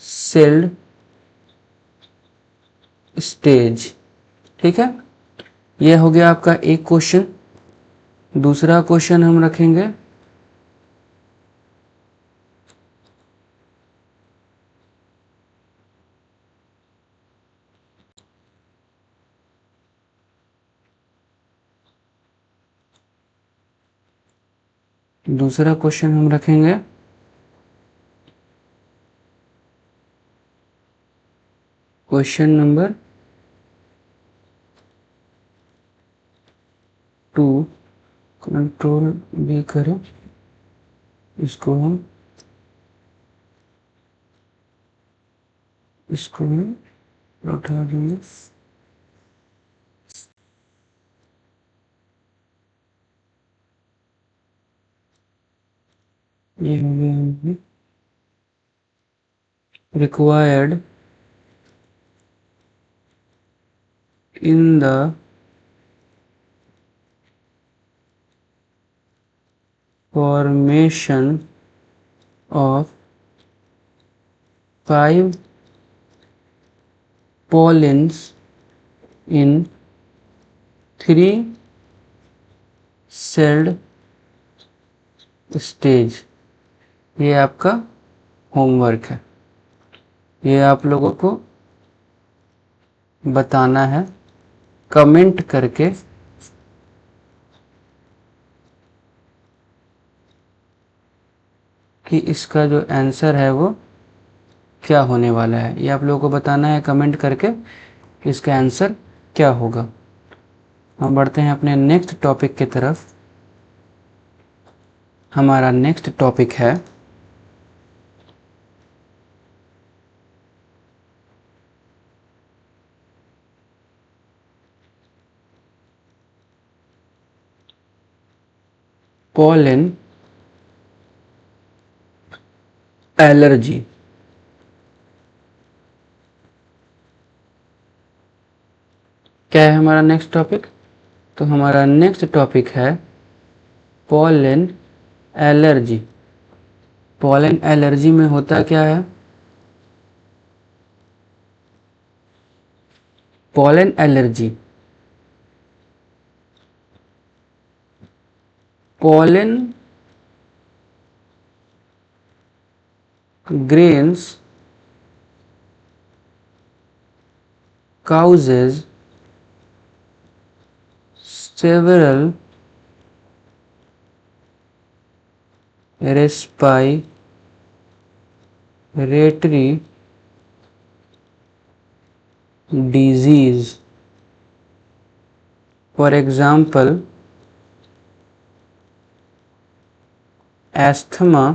celled stage। ठीक है, यह हो गया आपका एक क्वेश्चन। दूसरा क्वेश्चन हम रखेंगे क्वेश्चन नंबर 2। कंट्रोल भी करें, इसको हम उठा देंगे। ये हो गया required in the formation of 5 pollens in 3 celled stage। ये आपका होमवर्क है, ये आप लोगों को बताना है कमेंट करके कि इसका जो आंसर है वो क्या होने वाला है। ये आप लोगों को बताना है कमेंट करके कि इसका आंसर क्या होगा। हम बढ़ते हैं अपने नेक्स्ट टॉपिक की तरफ। हमारा नेक्स्ट टॉपिक है पोलन एलर्जी। क्या है हमारा नेक्स्ट टॉपिक? तो हमारा नेक्स्ट टॉपिक है पोलन एलर्जी। पोलन एलर्जी में होता क्या है? Pollen allergy, pollen grains causes several respiratory disease, for example asthma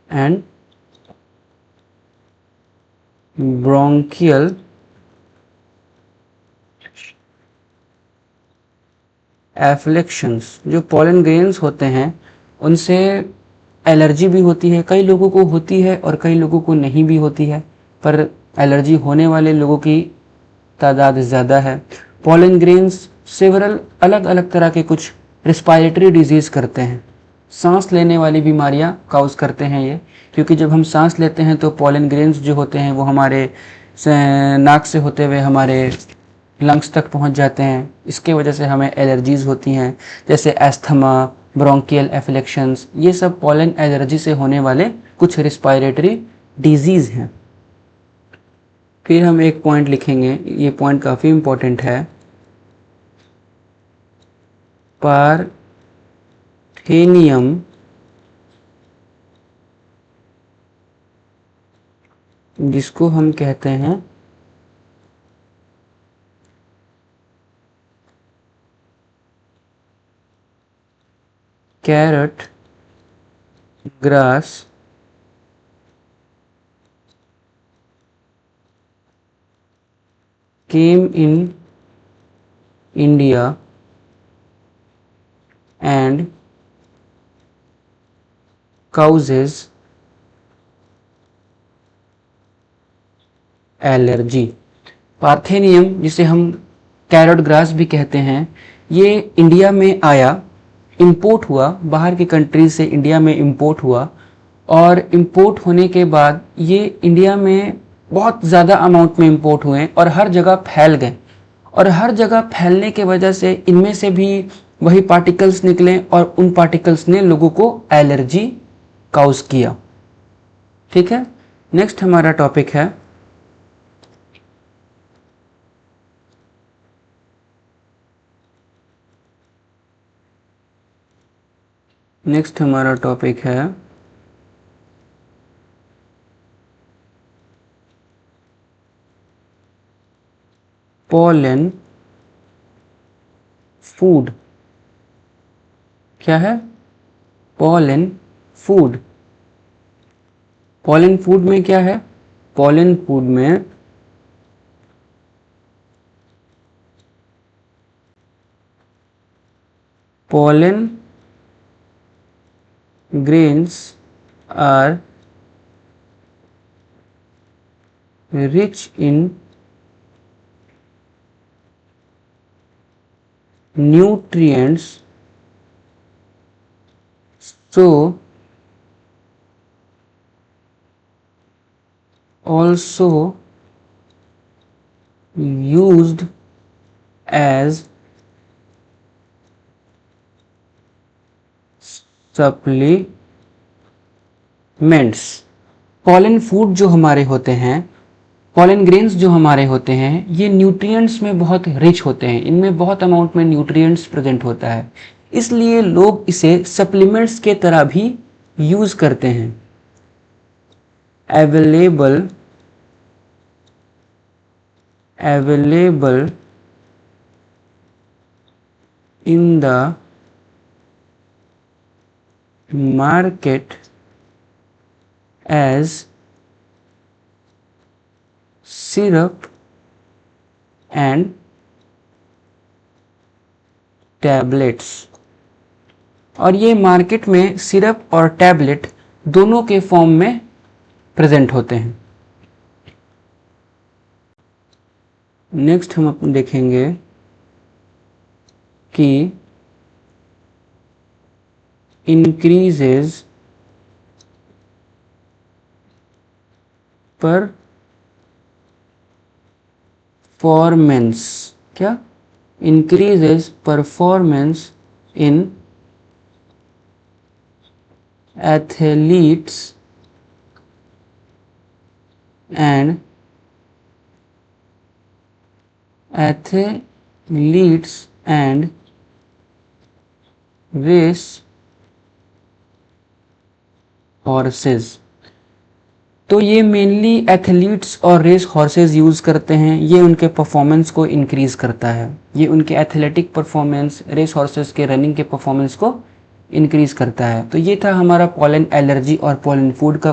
and bronchial एफ्लेक्शंस। जो पोलन ग्रेन्स होते हैं उनसे एलर्जी भी होती है, कई लोगों को होती है और कई लोगों को नहीं भी होती है, पर एलर्जी होने वाले लोगों की तादाद ज़्यादा है। पोलन ग्रेन्स सेवरल अलग अलग तरह के कुछ रिस्पायरेटरी डिजीज़ करते हैं, सांस लेने वाली बीमारियां काउज करते हैं ये, क्योंकि जब हम सांस लेते हैं तो पोलन ग्रेन्स जो होते हैं वो हमारे नाक से होते हुए हमारे लंग्स तक पहुंच जाते हैं। इसके वजह से हमें एलर्जीज़ होती हैं, जैसे एस्थमा, ब्रोंकियल एफ्लेक्शंस। ये सब पोलन एलर्जी से होने वाले कुछ रिस्पायरेटरी डिजीज़ हैं। फिर हम एक पॉइंट लिखेंगे, ये पॉइंट काफ़ी इम्पोर्टेंट है, पार्थेनियम जिसको हम कहते हैं carrot grass came in India and causes allergy. Parthenium, जिसे हम कैरोट ग्रास भी कहते हैं, ये इंडिया में आया, इंपोर्ट हुआ, बाहर की कंट्रीज से इंडिया में इंपोर्ट हुआ, और इंपोर्ट होने के बाद ये इंडिया में बहुत ज़्यादा अमाउंट में इंपोर्ट हुए और हर जगह फैल गए, और हर जगह फैलने के वजह से इनमें से भी वही पार्टिकल्स निकले और उन पार्टिकल्स ने लोगों को एलर्जी काउज किया। ठीक है, नेक्स्ट हमारा टॉपिक है पॉलन फूड। क्या है? Pollen food. पॉलन फूड में क्या है? पॉलन फूड में pollen grains are rich in nutrients, so also used as supplements. Pollen food जो हमारे होते हैं, पॉलन ग्रेन्स जो हमारे होते हैं, ये न्यूट्रिएंट्स में बहुत रिच होते हैं, इनमें बहुत अमाउंट में न्यूट्रिएंट्स प्रेजेंट होता है, इसलिए लोग इसे सप्लीमेंट्स के तरह भी यूज करते हैं। Available in the market as syrup and tablets। और ये मार्केट में सिरप और टैबलेट दोनों के फॉर्म में प्रेजेंट होते हैं। नेक्स्ट हम अपन देखेंगे कि increases performance। क्या? increases performance in athletes and race horses. तो ये मेनली एथलीट्स और रेस हॉर्सेस यूज़ करते हैं, ये उनके परफॉर्मेंस को इंक्रीज़ करता है, ये उनके एथलेटिक परफॉर्मेंस, रेस हॉर्सेस के रनिंग के परफॉर्मेंस को इंक्रीज़ करता है। तो ये था हमारा पॉलन एलर्जी और पॉलन फूड का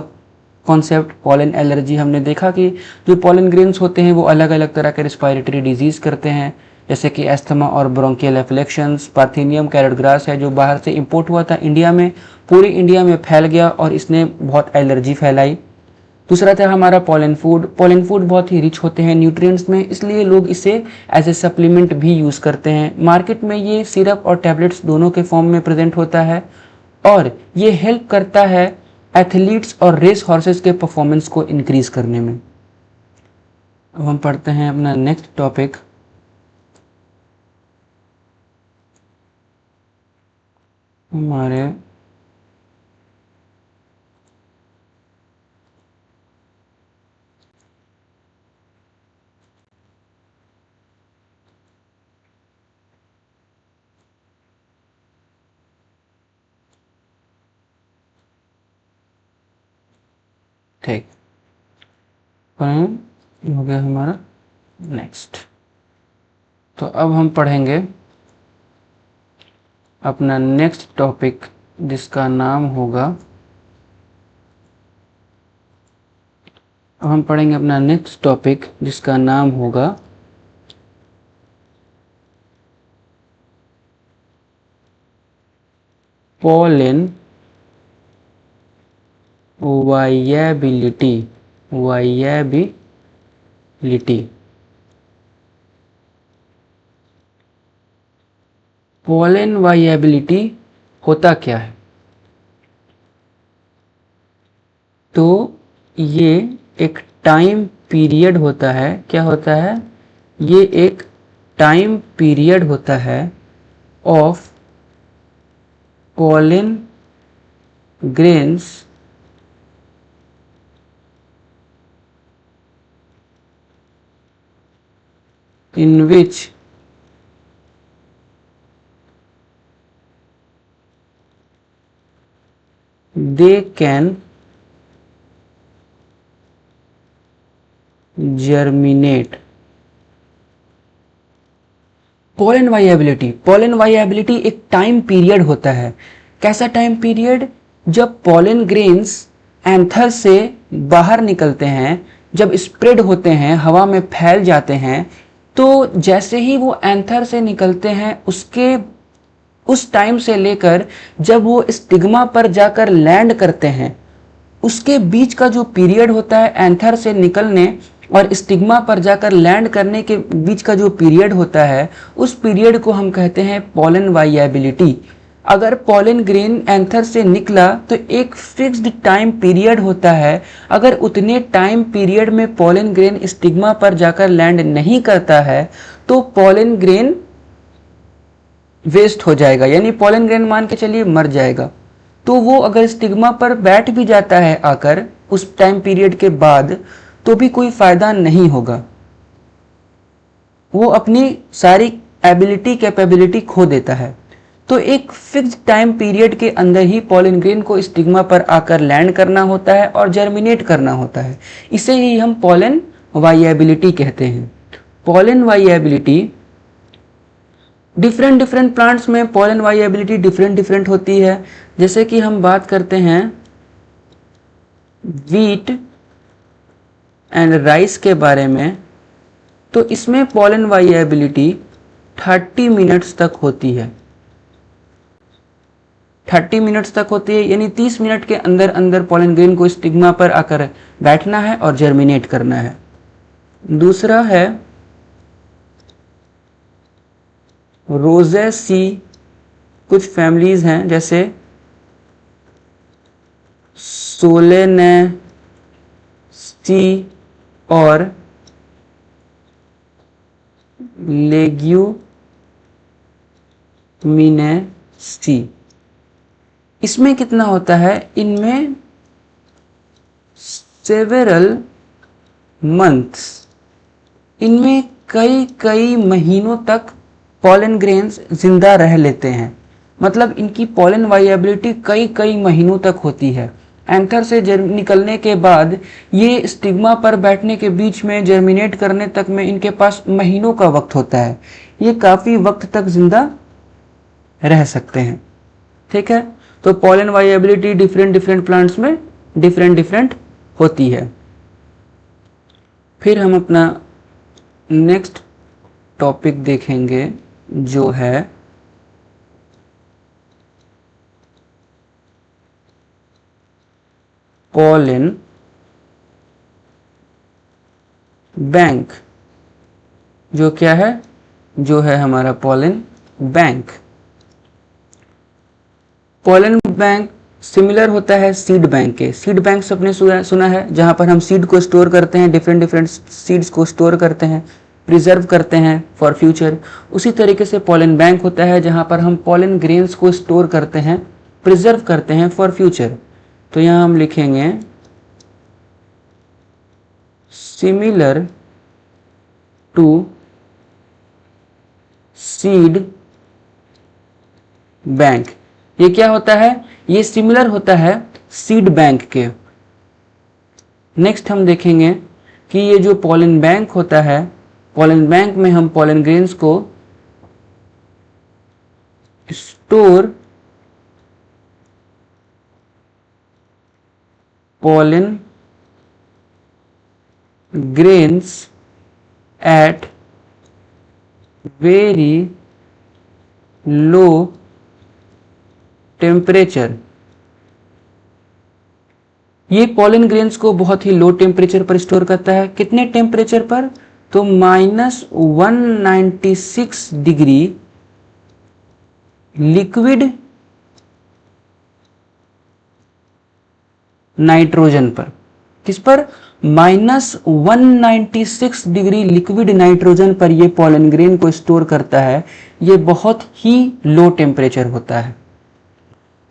कॉन्सेप्ट। पॉलन एलर्जी हमने देखा कि जो पॉलन ग्रेन्स होते हैं वो अलग अलग तरह के रिस्पायरेटरी डिजीज़ करते हैं, जैसे कि एस्थमा और ब्रोंकियल एफ्लेक्शंस। पार्थेनियम कैरोट ग्रास है जो बाहर से इंपोर्ट हुआ था इंडिया में, पूरे इंडिया में फैल गया और इसने बहुत एलर्जी फैलाई। दूसरा था हमारा पॉलन फूड। पॉलन फूड बहुत ही रिच होते हैं न्यूट्रिएंट्स में, इसलिए लोग इसे एज ए सप्लीमेंट भी यूज़ करते हैं। मार्केट में ये सिरप और टैबलेट्स दोनों के फॉर्म में प्रेजेंट होता है और ये हेल्प करता है एथलीट्स और रेस हॉर्सेस के परफॉर्मेंस को इंक्रीज करने में। अब हम पढ़ते हैं अपना नेक्स्ट टॉपिक, हमारे ठीक हो गया हमारा नेक्स्ट। तो अब हम पढ़ेंगे अपना नेक्स्ट टॉपिक जिसका नाम होगा, अब हम पढ़ेंगे अपना नेक्स्ट टॉपिक जिसका नाम होगा pollen viability pollen viability होता क्या है? तो ये एक टाइम पीरियड होता है। क्या होता है? ये एक टाइम पीरियड होता है of pollen grains in which they can germinate। Pollen viability एक टाइम पीरियड होता है। कैसा टाइम पीरियड? जब पोलन ग्रेन्स एंथर से बाहर निकलते हैं, जब स्प्रेड होते हैं, हवा में फैल जाते हैं, तो जैसे ही वो एंथर से निकलते हैं उसके उस टाइम से लेकर जब वो स्टिग्मा पर जाकर लैंड करते हैं, उसके बीच का जो पीरियड होता है, एंथर से निकलने और स्टिग्मा पर जाकर लैंड करने के बीच का जो पीरियड होता है, उस पीरियड को हम कहते हैं पोलन वाइएबिलिटी। अगर पोलन ग्रेन एंथर से निकला तो एक फिक्स्ड टाइम पीरियड होता है। अगर उतने टाइम पीरियड में पोलन ग्रेन स्टिग्मा पर जाकर लैंड नहीं करता है तो पोलन ग्रेन वेस्ट हो जाएगा, यानी पोलन ग्रेन मान के चलिए मर जाएगा। तो वो अगर स्टिग्मा पर बैठ भी जाता है आकर उस टाइम पीरियड के बाद, तो भी कोई फायदा नहीं होगा। वो अपनी सारी कैपेबिलिटी खो देता है। तो एक फिक्स टाइम पीरियड के अंदर ही पोलन ग्रेन को स्टिग्मा पर आकर लैंड करना होता है और जर्मिनेट करना होता है। इसे ही हम पोलन वाइएबिलिटी कहते हैं। पोलन वाइएबिलिटी डिफरेंट प्लांट्स में पोलन वाइएबिलिटी डिफरेंट होती है। जैसे कि हम बात करते हैं वीट एंड राइस के बारे में, तो इसमें पोलन वाइएबिलिटी 30 मिनट्स तक होती है। 30 मिनट्स तक होती है, यानी 30 मिनट के अंदर अंदर पोलन ग्रेन को स्टिग्मा पर आकर बैठना है और जर्मिनेट करना है। दूसरा है रोजेसी। कुछ फैमिलीज हैं जैसे सोलेनेसी और लेग्यूमिनेसी। इसमें कितना होता है? इनमें सेवेरल मंथ्स, इनमें कई महीनों तक पोलन ग्रेन्स जिंदा रह लेते हैं। मतलब इनकी पोलन वाइएबिलिटी कई महीनों तक होती है। एंथर से निकलने के बाद ये स्टिग्मा पर बैठने के बीच में जर्मिनेट करने तक में इनके पास महीनों का वक्त होता है। ये काफ़ी वक्त तक जिंदा रह सकते हैं। ठीक है, तो पोलन वाइएबिलिटी डिफरेंट प्लांट्स में डिफरेंट होती है। फिर हम अपना नेक्स्ट टॉपिक देखेंगे जो है पोलन बैंक। जो क्या है? जो है हमारा pollen bank. Pollen bank similar होता है सीड बैंक के। सीड बैंक सबने सुना है, जहां पर हम सीड को स्टोर करते हैं, डिफरेंट सीड्स को स्टोर करते हैं, प्रिजर्व करते हैं फॉर फ्यूचर। उसी तरीके से पोलन बैंक होता है जहां पर हम पोलन ग्रेन्स को स्टोर करते हैं, प्रिजर्व करते हैं फॉर फ्यूचर। तो यहां हम लिखेंगे सिमिलर टू सीड बैंक। ये क्या होता है? ये सिमिलर होता है सीड बैंक के। नेक्स्ट हम देखेंगे कि ये जो पोलन बैंक होता है, पोलन बैंक में हम पोलन ग्रेन्स को store pollen grains at very low temperature, ये पॉलन ग्रेन्स को बहुत ही लो टेम्परेचर पर स्टोर करता है। कितने टेम्परेचर पर? तो -196 डिग्री लिक्विड नाइट्रोजन पर। किस पर? -196 डिग्री लिक्विड नाइट्रोजन पर ये पॉलन ग्रेन को स्टोर करता है। ये बहुत ही लो टेम्परेचर होता है।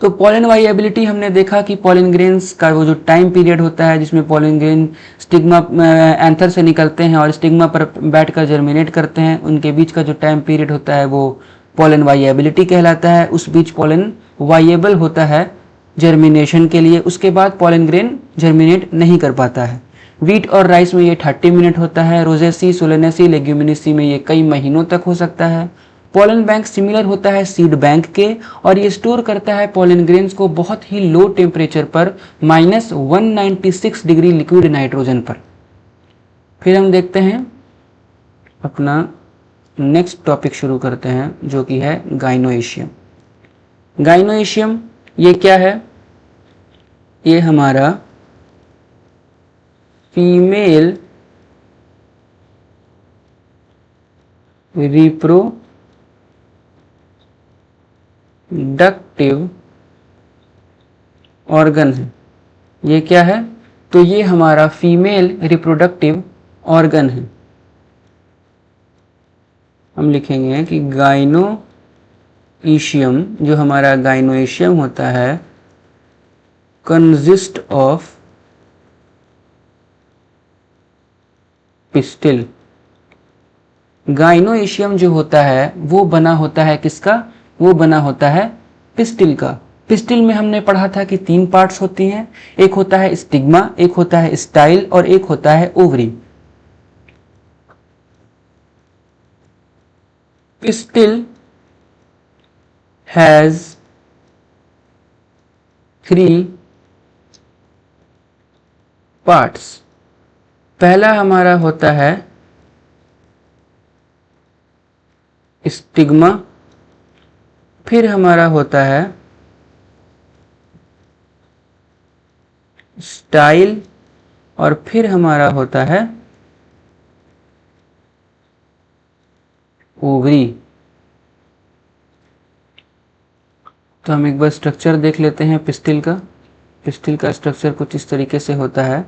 तो पॉलन वाइएबिलिटी हमने देखा कि पॉलन ग्रेन्स का वो जो टाइम पीरियड होता है जिसमें पॉलन ग्रेन स्टिग्मा एंथर से निकलते हैं और स्टिग्मा पर बैठकर जर्मिनेट करते हैं, उनके बीच का जो टाइम पीरियड होता है वो पॉलन वाइएबिलिटी कहलाता है। उस बीच पॉलन वाइएबल होता है जर्मिनेशन के लिए, उसके बाद पॉलन ग्रेन जर्मिनेट नहीं कर पाता है। वीट और राइस में ये 30 मिनट होता है। रोजेसी, सोलेनेसी, लेग्यूमिनेसी में ये कई महीनों तक हो सकता है। पॉलन बैंक सिमिलर होता है सीड बैंक के और ये स्टोर करता है पॉलन ग्रेन्स को बहुत ही लो टेम्परेचर पर -196 डिग्री लिक्विड नाइट्रोजन पर। फिर हम देखते हैं अपना नेक्स्ट टॉपिक शुरू करते हैं जो कि है गाइनोइशियम। गाइनोइशियम ये क्या है? ये हमारा फीमेल रिप्रोडक्टिव ऑर्गन है। ये क्या है? तो ये हमारा फीमेल रिप्रोडक्टिव ऑर्गन है। हम लिखेंगे कि गाइनोइशियम, जो हमारा गाइनोइशियम होता है, कंसिस्ट ऑफ पिस्टिल। गाइनोइशियम जो होता है वो बना होता है किसका? वो बना होता है पिस्टिल का। पिस्टिल में हमने पढ़ा था कि 3 पार्ट्स होती हैं, एक होता है स्टिग्मा, एक होता है स्टाइल और एक होता है ओवरी। Pistil has 3 parts. पहला हमारा होता है स्टिग्मा, फिर हमारा होता है स्टाइल और फिर हमारा होता है ओवरी। तो हम एक बार स्ट्रक्चर देख लेते हैं पिस्टिल का। पिस्टिल का स्ट्रक्चर कुछ इस तरीके से होता है।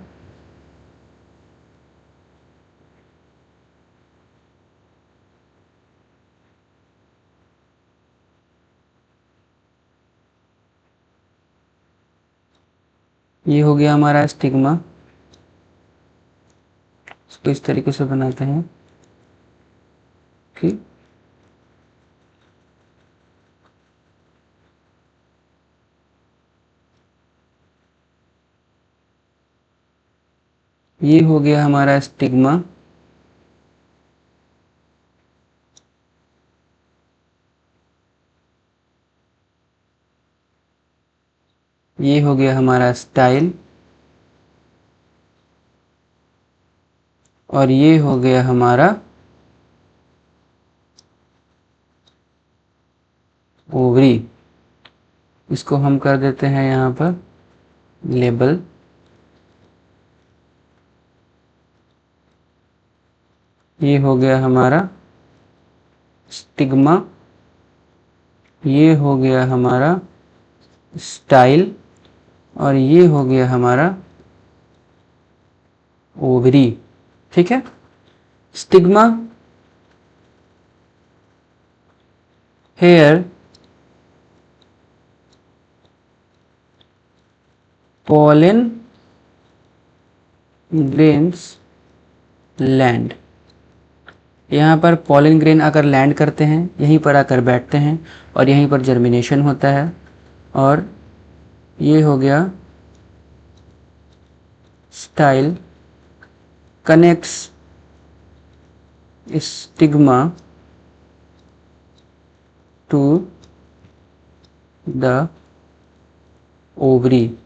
ये हो गया हमारा स्टिग्मा, इसको इस तरीके से बनाते हैं कि ये हो गया हमारा स्टिग्मा। ये हो गया हमारा स्टाइल और ये हो गया हमारा ओवरी। इसको हम कर देते हैं यहाँ पर लेबल। ये हो गया हमारा स्टिग्मा, ये हो गया हमारा स्टाइल और ये हो गया हमारा ओवरी। ठीक है। Stigma, here pollen grains land. यहाँ पर पॉलन ग्रेन आकर लैंड करते हैं, यहीं पर आकर बैठते हैं और यहीं पर जर्मिनेशन होता है। और ये हो गया style, connects stigma to the ovary.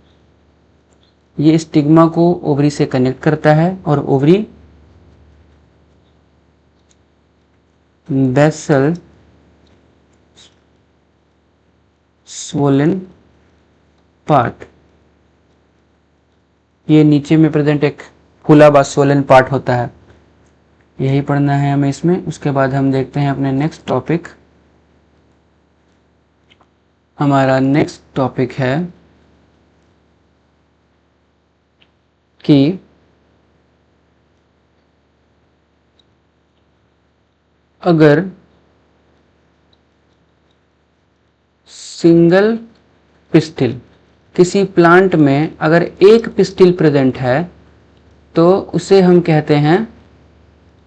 ये स्टिग्मा को ओवरी से कनेक्ट करता है और ओवरी बेसल स्वोलन पार्ट, ये नीचे में प्रेजेंट एक फूला हुआ स्वोलन पार्ट होता है, यही पढ़ना है हमें इसमें। उसके बाद हम देखते हैं अपने नेक्स्ट टॉपिक। हमारा नेक्स्ट टॉपिक है कि अगर सिंगल पिस्टिल, किसी प्लांट में अगर एक पिस्टिल प्रेजेंट है तो उसे हम कहते हैं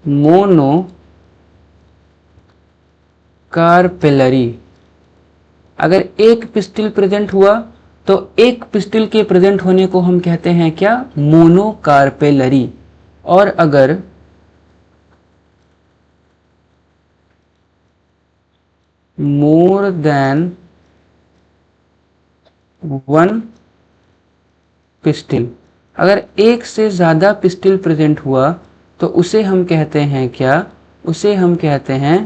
मोनो कार्पेलरी। अगर एक पिस्टिल प्रेजेंट हुआ तो एक पिस्टिल के प्रेजेंट होने को हम कहते हैं क्या, मोनो कार्पेलरी। और अगर मोर देन वन पिस्टिल, अगर एक से ज्यादा पिस्टिल प्रेजेंट हुआ तो उसे हम कहते हैं क्या, उसे हम कहते हैं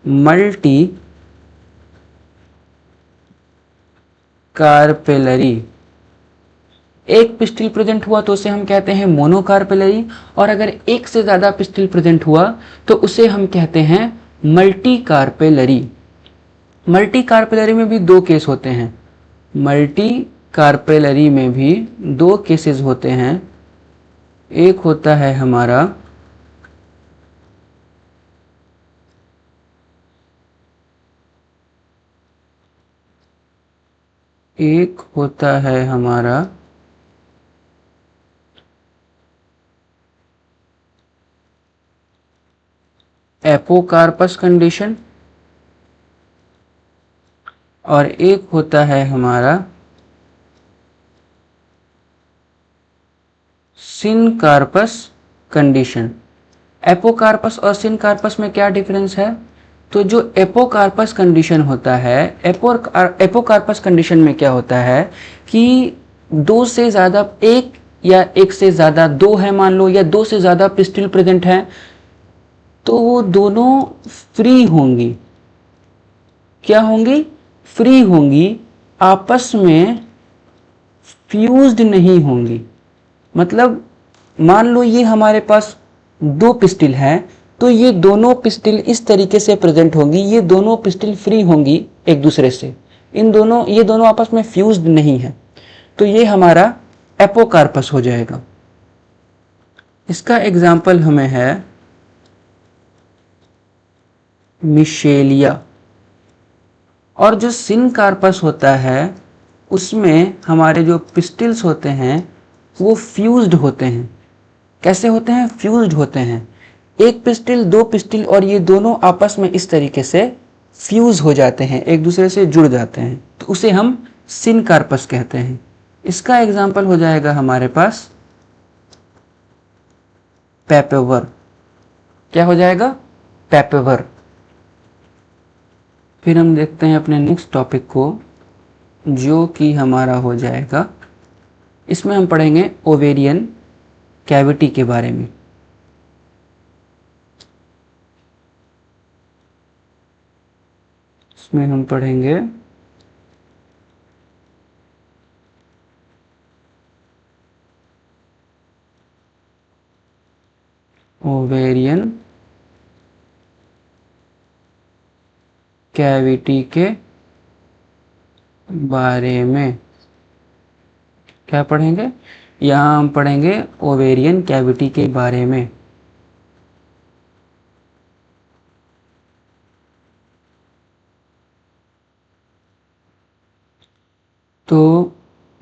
मल्टी कार्पेलरी। एक पिस्टिल प्रेजेंट हुआ तो उसे हम कहते हैं मोनोकार्पेलरी, और अगर एक से ज्यादा पिस्टिल प्रेजेंट हुआ तो उसे हम कहते हैं मल्टी कार्पेलरी। मल्टी कार्पेलरी में भी दो केस होते हैं, मल्टी कार्पेलरी में भी दो केसेस होते हैं। एक होता है हमारा एक होता है हमारा एपोकार्पस कंडीशन, और एक होता है हमारा सिनकार्पस कंडीशन। एपोकार्पस और सिनकार्पस में क्या डिफरेंस है, तो जो एपोकार्पस कंडीशन होता है, एपोकार्पस कंडीशन में क्या होता है कि दो से ज्यादा, एक या एक से ज्यादा, दो है मान लो, या दो से ज्यादा पिस्टिल प्रेजेंट है, तो वो दोनों फ्री होंगी। क्या होंगी, फ्री होंगी, आपस में फ्यूज्ड नहीं होंगी। मतलब मान लो ये हमारे पास दो पिस्टिल हैं, तो ये दोनों पिस्टिल इस तरीके से प्रेजेंट होंगी, ये दोनों पिस्टिल फ्री होंगी एक दूसरे से, ये दोनों आपस में फ्यूज्ड नहीं है, तो ये हमारा एपोकार्पस हो जाएगा। इसका एग्जाम्पल हमें है मिशेलिया। और जो सिनकार्पस होता है उसमें हमारे जो पिस्टिल्स होते हैं वो फ्यूज्ड होते हैं। कैसे होते हैं, फ्यूज्ड होते हैं। एक पिस्टिल, दो पिस्टिल, और ये दोनों आपस में इस तरीके से फ्यूज हो जाते हैं, एक दूसरे से जुड़ जाते हैं, तो उसे हम सिनकार्पस कहते हैं। इसका एग्जाम्पल हो जाएगा हमारे पास पेपेवर। क्या हो जाएगा, पेपेवर। फिर हम देखते हैं अपने नेक्स्ट टॉपिक को, जो कि हमारा हो जाएगा, इसमें हम पढ़ेंगे ओवेरियन कैविटी के बारे में। इसमें हम पढ़ेंगे ओवेरियन कैविटी के बारे में। क्या पढ़ेंगे, यहाँ हम पढ़ेंगे ओवेरियन कैविटी के बारे में। तो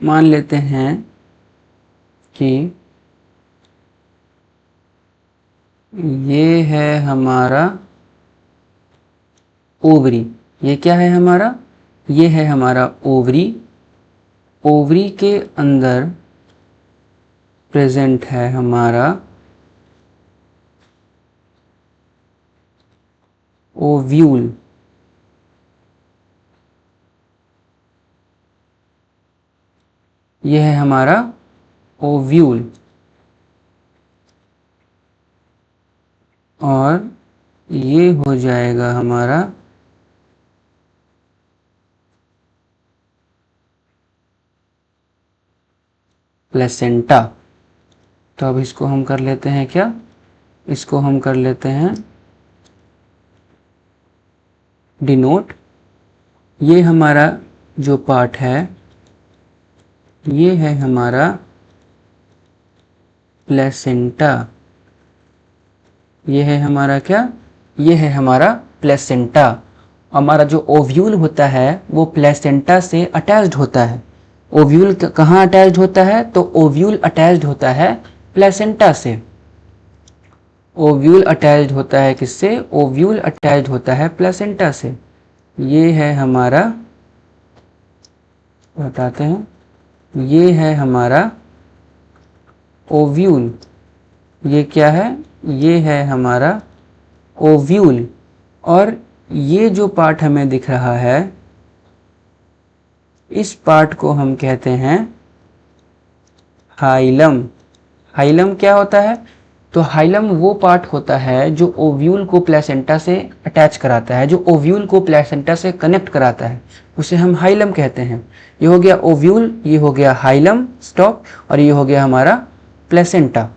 मान लेते हैं कि ये है हमारा ओवरी। ये क्या है हमारा, ये है हमारा ओवरी। ओवरी के अंदर प्रेजेंट है हमारा ओव्यूल। यह है हमारा ओव्यूल, और ये हो जाएगा हमारा प्लेसेंटा। तो अब इसको हम कर लेते हैं क्या, इसको हम कर लेते हैं डिनोट। ये हमारा जो पार्ट है ये है हमारा प्लेसेंटा। ये है हमारा क्या, ये है हमारा प्लेसेंटा। हमारा जो ओव्यूल होता है वो प्लेसेंटा से अटैच्ड होता है। ओव्यूल कहाँ अटैच्ड होता है, तो ओव्यूल अटैच्ड होता है प्लेसेंटा से। ओव्यूल अटैच्ड होता है किससे, ओव्यूल अटैच्ड होता है प्लेसेंटा से। ये है हमारा, बताते हैं, ये है हमारा ओव्यूल। ये क्या है, ये है हमारा ओव्यूल। और ये जो पार्ट हमें दिख रहा है इस पार्ट को हम कहते हैं हाइलम। हाइलम क्या होता है, तो हाइलम वो पार्ट होता है जो ओव्यूल को प्लेसेंटा से अटैच कराता है, जो ओव्यूल को प्लेसेंटा से कनेक्ट कराता है, उसे हम हाइलम कहते हैं। ये हो गया ओव्यूल, ये हो गया हाइलम स्टॉक, और ये हो गया हमारा प्लेसेंटा।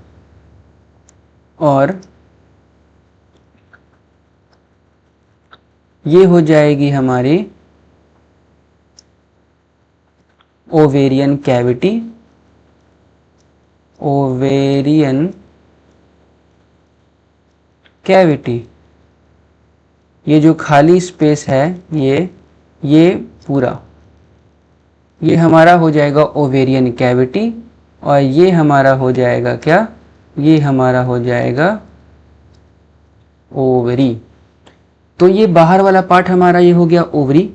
और ये हो जाएगी हमारी ओवेरियन कैविटी। ओवेरियन कैविटी, ये जो खाली स्पेस है ये पूरा, ये हमारा हो जाएगा ओवेरियन कैविटी। और ये हमारा हो जाएगा क्या, ये हमारा हो जाएगा ओवरी। तो ये बाहर वाला पार्ट हमारा ये हो गया ओवरी।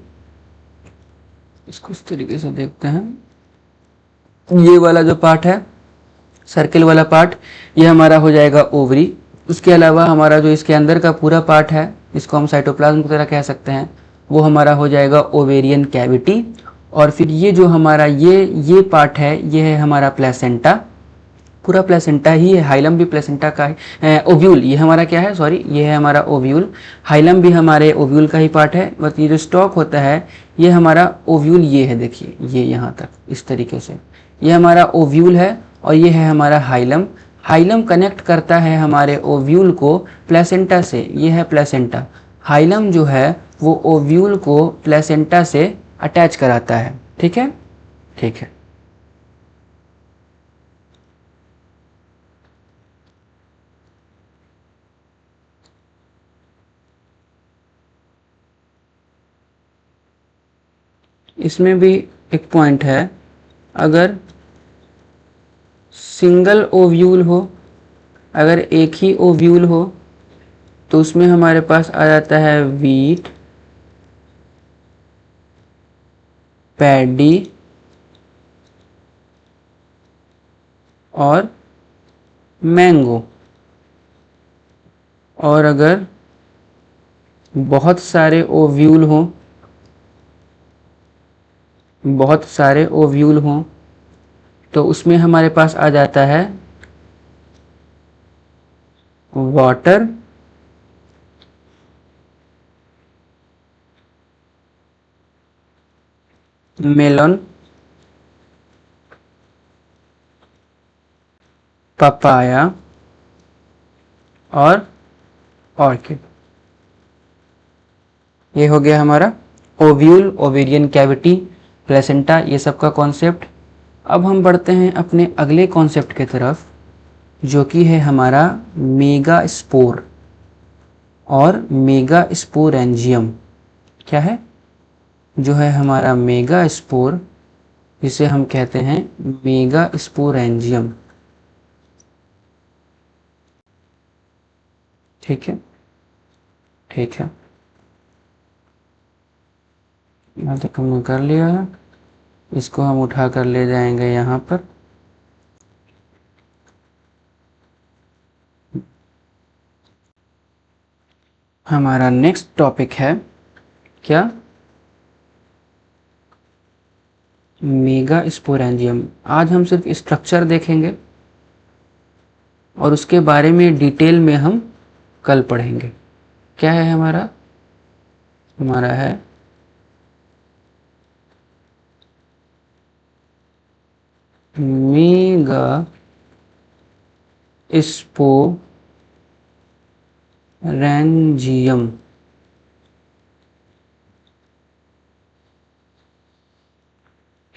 इसको इस तरीके से देखते हैं, ये वाला जो पार्ट है सर्किल वाला पार्ट, ये हमारा हो जाएगा ओवरी। उसके अलावा हमारा जो इसके अंदर का पूरा पार्ट है, इसको हम साइटोप्लाज्म की तरह कह सकते हैं, वो हमारा हो जाएगा ओवेरियन कैविटी। और फिर ये जो हमारा ये पार्ट है, ये है हमारा प्लेसेंटा। पूरा प्लेसेंटा ही है, हाइलम भी प्लेसेंटा का है। ओव्यूल ये हमारा क्या है, सॉरी, ये है हमारा ओव्यूल। हाइलम भी हमारे ओव्यूल का ही पार्ट है, बट ये जो स्टॉक होता है ये हमारा ओव्यूल, ये है, देखिए ये यहाँ तक इस तरीके से, ये हमारा ओव्यूल है। और ये है हमारा हाइलम। हाइलम कनेक्ट करता है हमारे ओव्यूल को प्लेसेंटा से, ये है प्लेसेंटा। हाइलम जो है वो ओव्यूल को प्लेसेंटा से अटैच कराता है। ठीक है, ठीक है। इसमें भी एक पॉइंट है, अगर सिंगल ओव्यूल हो, अगर एक ही ओव्यूल हो, तो उसमें हमारे पास आ जाता है वीट, पैडी और मैंगो। और अगर बहुत सारे ओव्यूल हों, बहुत सारे ओव्यूल हों, तो उसमें हमारे पास आ जाता है वाटर, मेलन, पपाया और ऑर्किड। ये हो गया हमारा ओव्यूल, ओवेरियन कैविटी, प्लेसेंटा, ये सब का कॉन्सेप्ट। अब हम बढ़ते हैं अपने अगले कॉन्सेप्ट की तरफ, जो कि है हमारा मेगा स्पोर और मेगा स्पोरेंजियम। क्या है, जो है हमारा मेगा स्पोर, जिसे हम कहते हैं मेगा स्पोरेंजियम। ठीक है, ठीक है, यहाँ तक हमने कर लिया है। इसको हम उठा कर ले जाएंगे यहाँ पर। हमारा नेक्स्ट टॉपिक है क्या, मेगा स्पोरेंजियम। आज हम सिर्फ स्ट्रक्चर देखेंगे और उसके बारे में डिटेल में हम कल पढ़ेंगे। क्या है हमारा, हमारा है मेगा स्पोरेंजियम।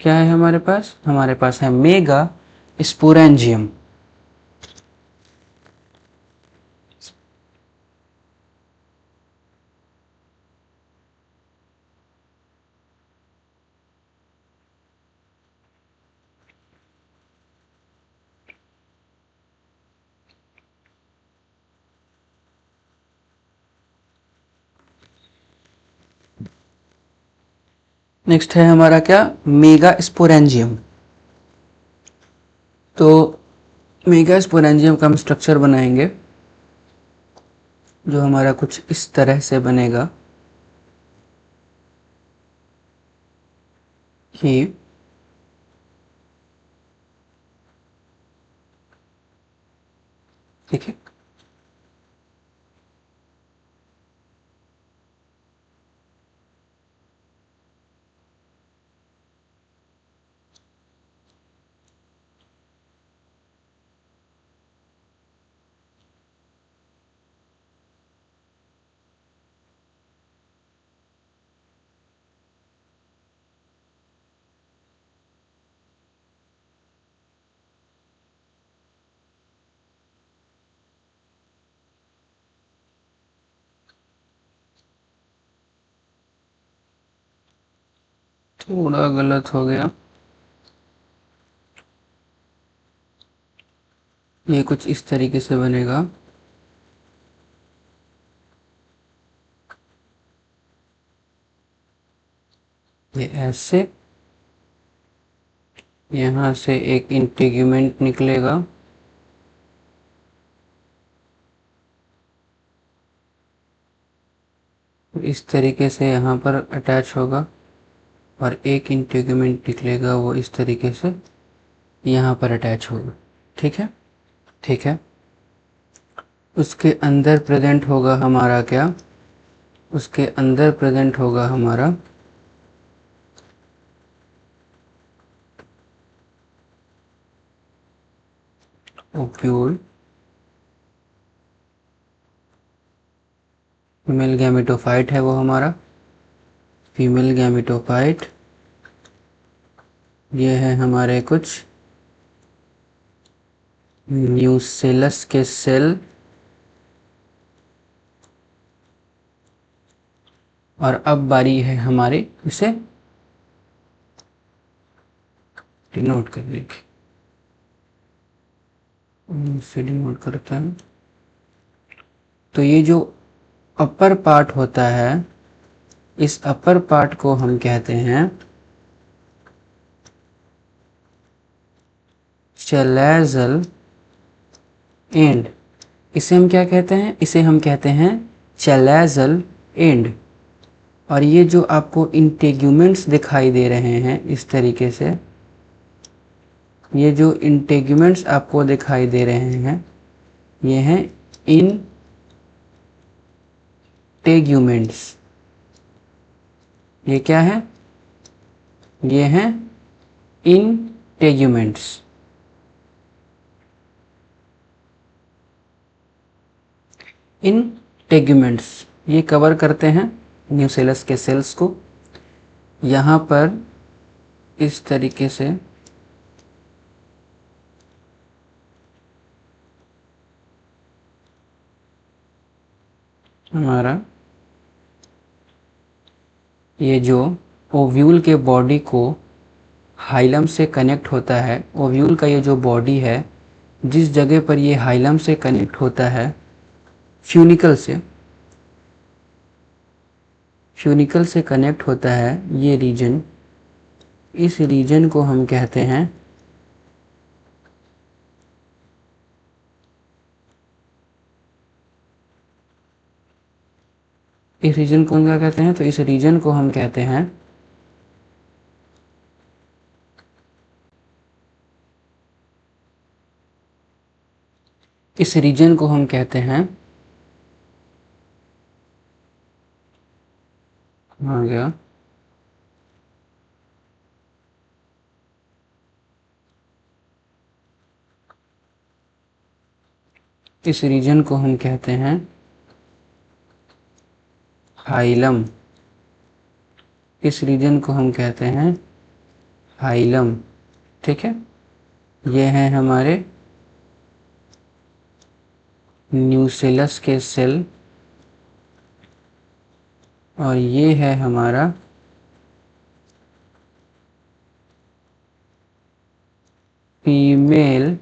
क्या है हमारे पास? हमारे पास है मेगा स्पोरेंजियम। नेक्स्ट है हमारा क्या? Mega sporangium. तो मेगा स्पोरेंजियम का हम स्ट्रक्चर बनाएंगे जो हमारा कुछ इस तरह से बनेगा कि ठीक है, थोड़ा गलत हो गया। ये कुछ इस तरीके से बनेगा। ये ऐसे, यहाँ से एक इंटीग्यूमेंट निकलेगा, इस तरीके से यहाँ पर अटैच होगा और एक इंटीग्यूमेंट निकलेगा, वो इस तरीके से यहाँ पर अटैच होगा। ठीक है, ठीक है। उसके अंदर प्रेजेंट होगा हमारा क्या? उसके अंदर प्रेजेंट होगा हमारा ओव्यूल, फीमेल गैमेटोफाइट है वो हमारा, फीमेल गैमेटोफाइट। ये है हमारे कुछ न्यूसेलस के सेल, और अब बारी है हमारे इसे डिनोट करने की। इसे डिनोट करते हैं। तो ये जो अपर पार्ट होता है, इस अपर पार्ट को हम कहते हैं चैलेजल एंड। इसे हम क्या कहते हैं? इसे हम कहते हैं चैलेजल एंड। और ये जो आपको इंटेग्यूमेंट्स दिखाई दे रहे हैं इस तरीके से, ये जो इंटेग्यूमेंट्स आपको दिखाई दे रहे हैं, ये हैं इंटेग्यूमेंट्स। ये क्या है? ये हैं इंटेग्यूमेंट्स। इंटेग्यूमेंट्स ये कवर करते हैं न्यूसेलस के सेल्स को। यहाँ पर इस तरीके से हमारा ये जो ओव्यूल के बॉडी को हाइलम से कनेक्ट होता है, ओव्यूल का ये जो बॉडी है, जिस जगह पर ये हाइलम से कनेक्ट होता है फ्यूनिकल से, फ्यूनिकल से कनेक्ट होता है ये रीजन, इस रीजन को हम कहते हैं इस रीजन को हम क्या कहते हैं? तो इस रीजन को हम कहते हैं इस रीजन को हम कहते हैं आ गया इस रीजन को हम कहते हैं हाइलम। इस रीजन को हम कहते हैं हाइलम। ठीक है, ये हैं हमारे न्यूसेलस के सेल और ये है हमारा फीमेल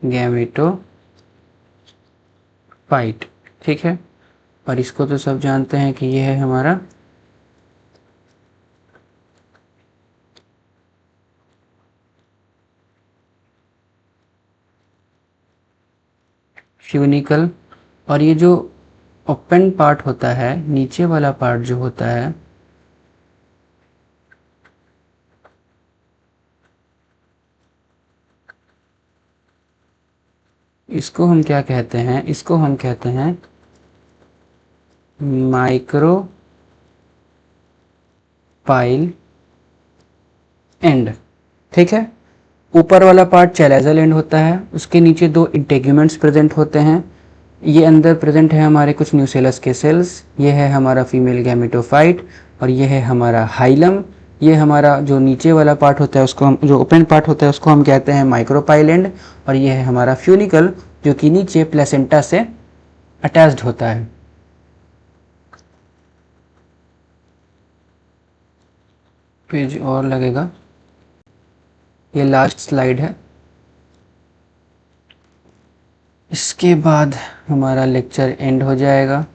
गैमेटोफाइट। ठीक है, और इसको तो सब जानते हैं कि ये है हमारा फ्यूनिकल। और ये जो ओपन पार्ट होता है, नीचे वाला पार्ट जो होता है, इसको हम क्या कहते हैं? इसको हम कहते हैं माइक्रो पाइल एंड। ठीक है, ऊपर वाला पार्ट चैलेजल एंड होता है, उसके नीचे दो इंटेग्यूमेंट्स प्रेजेंट होते हैं। ये अंदर प्रेजेंट है हमारे कुछ न्यूसेलस के सेल्स, ये है हमारा फीमेल गैमेटोफाइट और ये है हमारा हाइलम। ये हमारा जो नीचे वाला पार्ट होता है उसको हम, जो ओपन पार्ट होता है उसको हम कहते हैं माइक्रोपाइल एंड। और ये है हमारा फ्यूनिकल जो कि नीचे प्लेसेंटा से अटैच्ड होता है। पेज और लगेगा, ये लास्ट स्लाइड है। इसके बाद हमारा लेक्चर एंड हो जाएगा।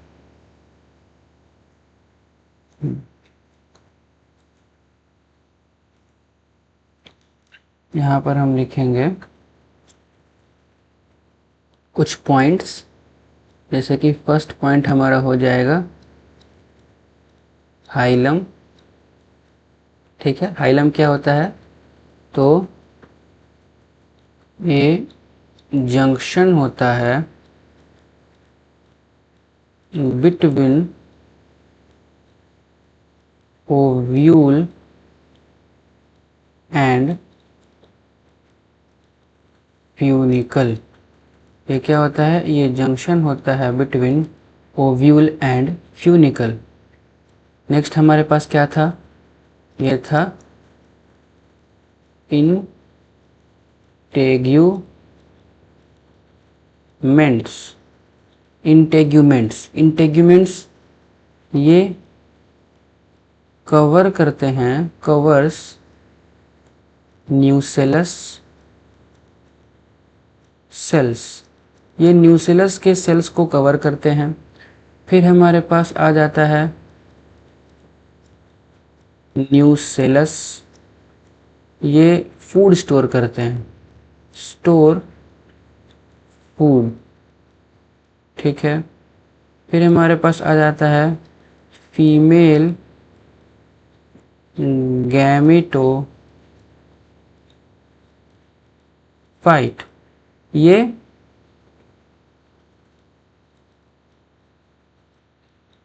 यहाँ पर हम लिखेंगे कुछ पॉइंट्स, जैसे कि फर्स्ट पॉइंट हमारा हो जाएगा हाइलम। ठीक है, हाइलम क्या होता है? तो ये जंक्शन होता है बिटवीन ओव्यूल एंड फ्यूनिकल। ये क्या होता है? ये जंक्शन होता है between ovule and funicle. Next हमारे पास क्या था? ये था इंटेग्यूमेंट्स। इंटेग्यूमेंट्स ये कवर करते हैं, कवर्स न्यूसेलस सेल्स। ये न्यूसेलस के सेल्स को कवर करते हैं। फिर हमारे पास आ जाता है न्यूसेलस, ये फूड स्टोर करते हैं, स्टोर फूड। ठीक है, फिर हमारे पास आ जाता है फीमेल गैमेटोफाइट। ये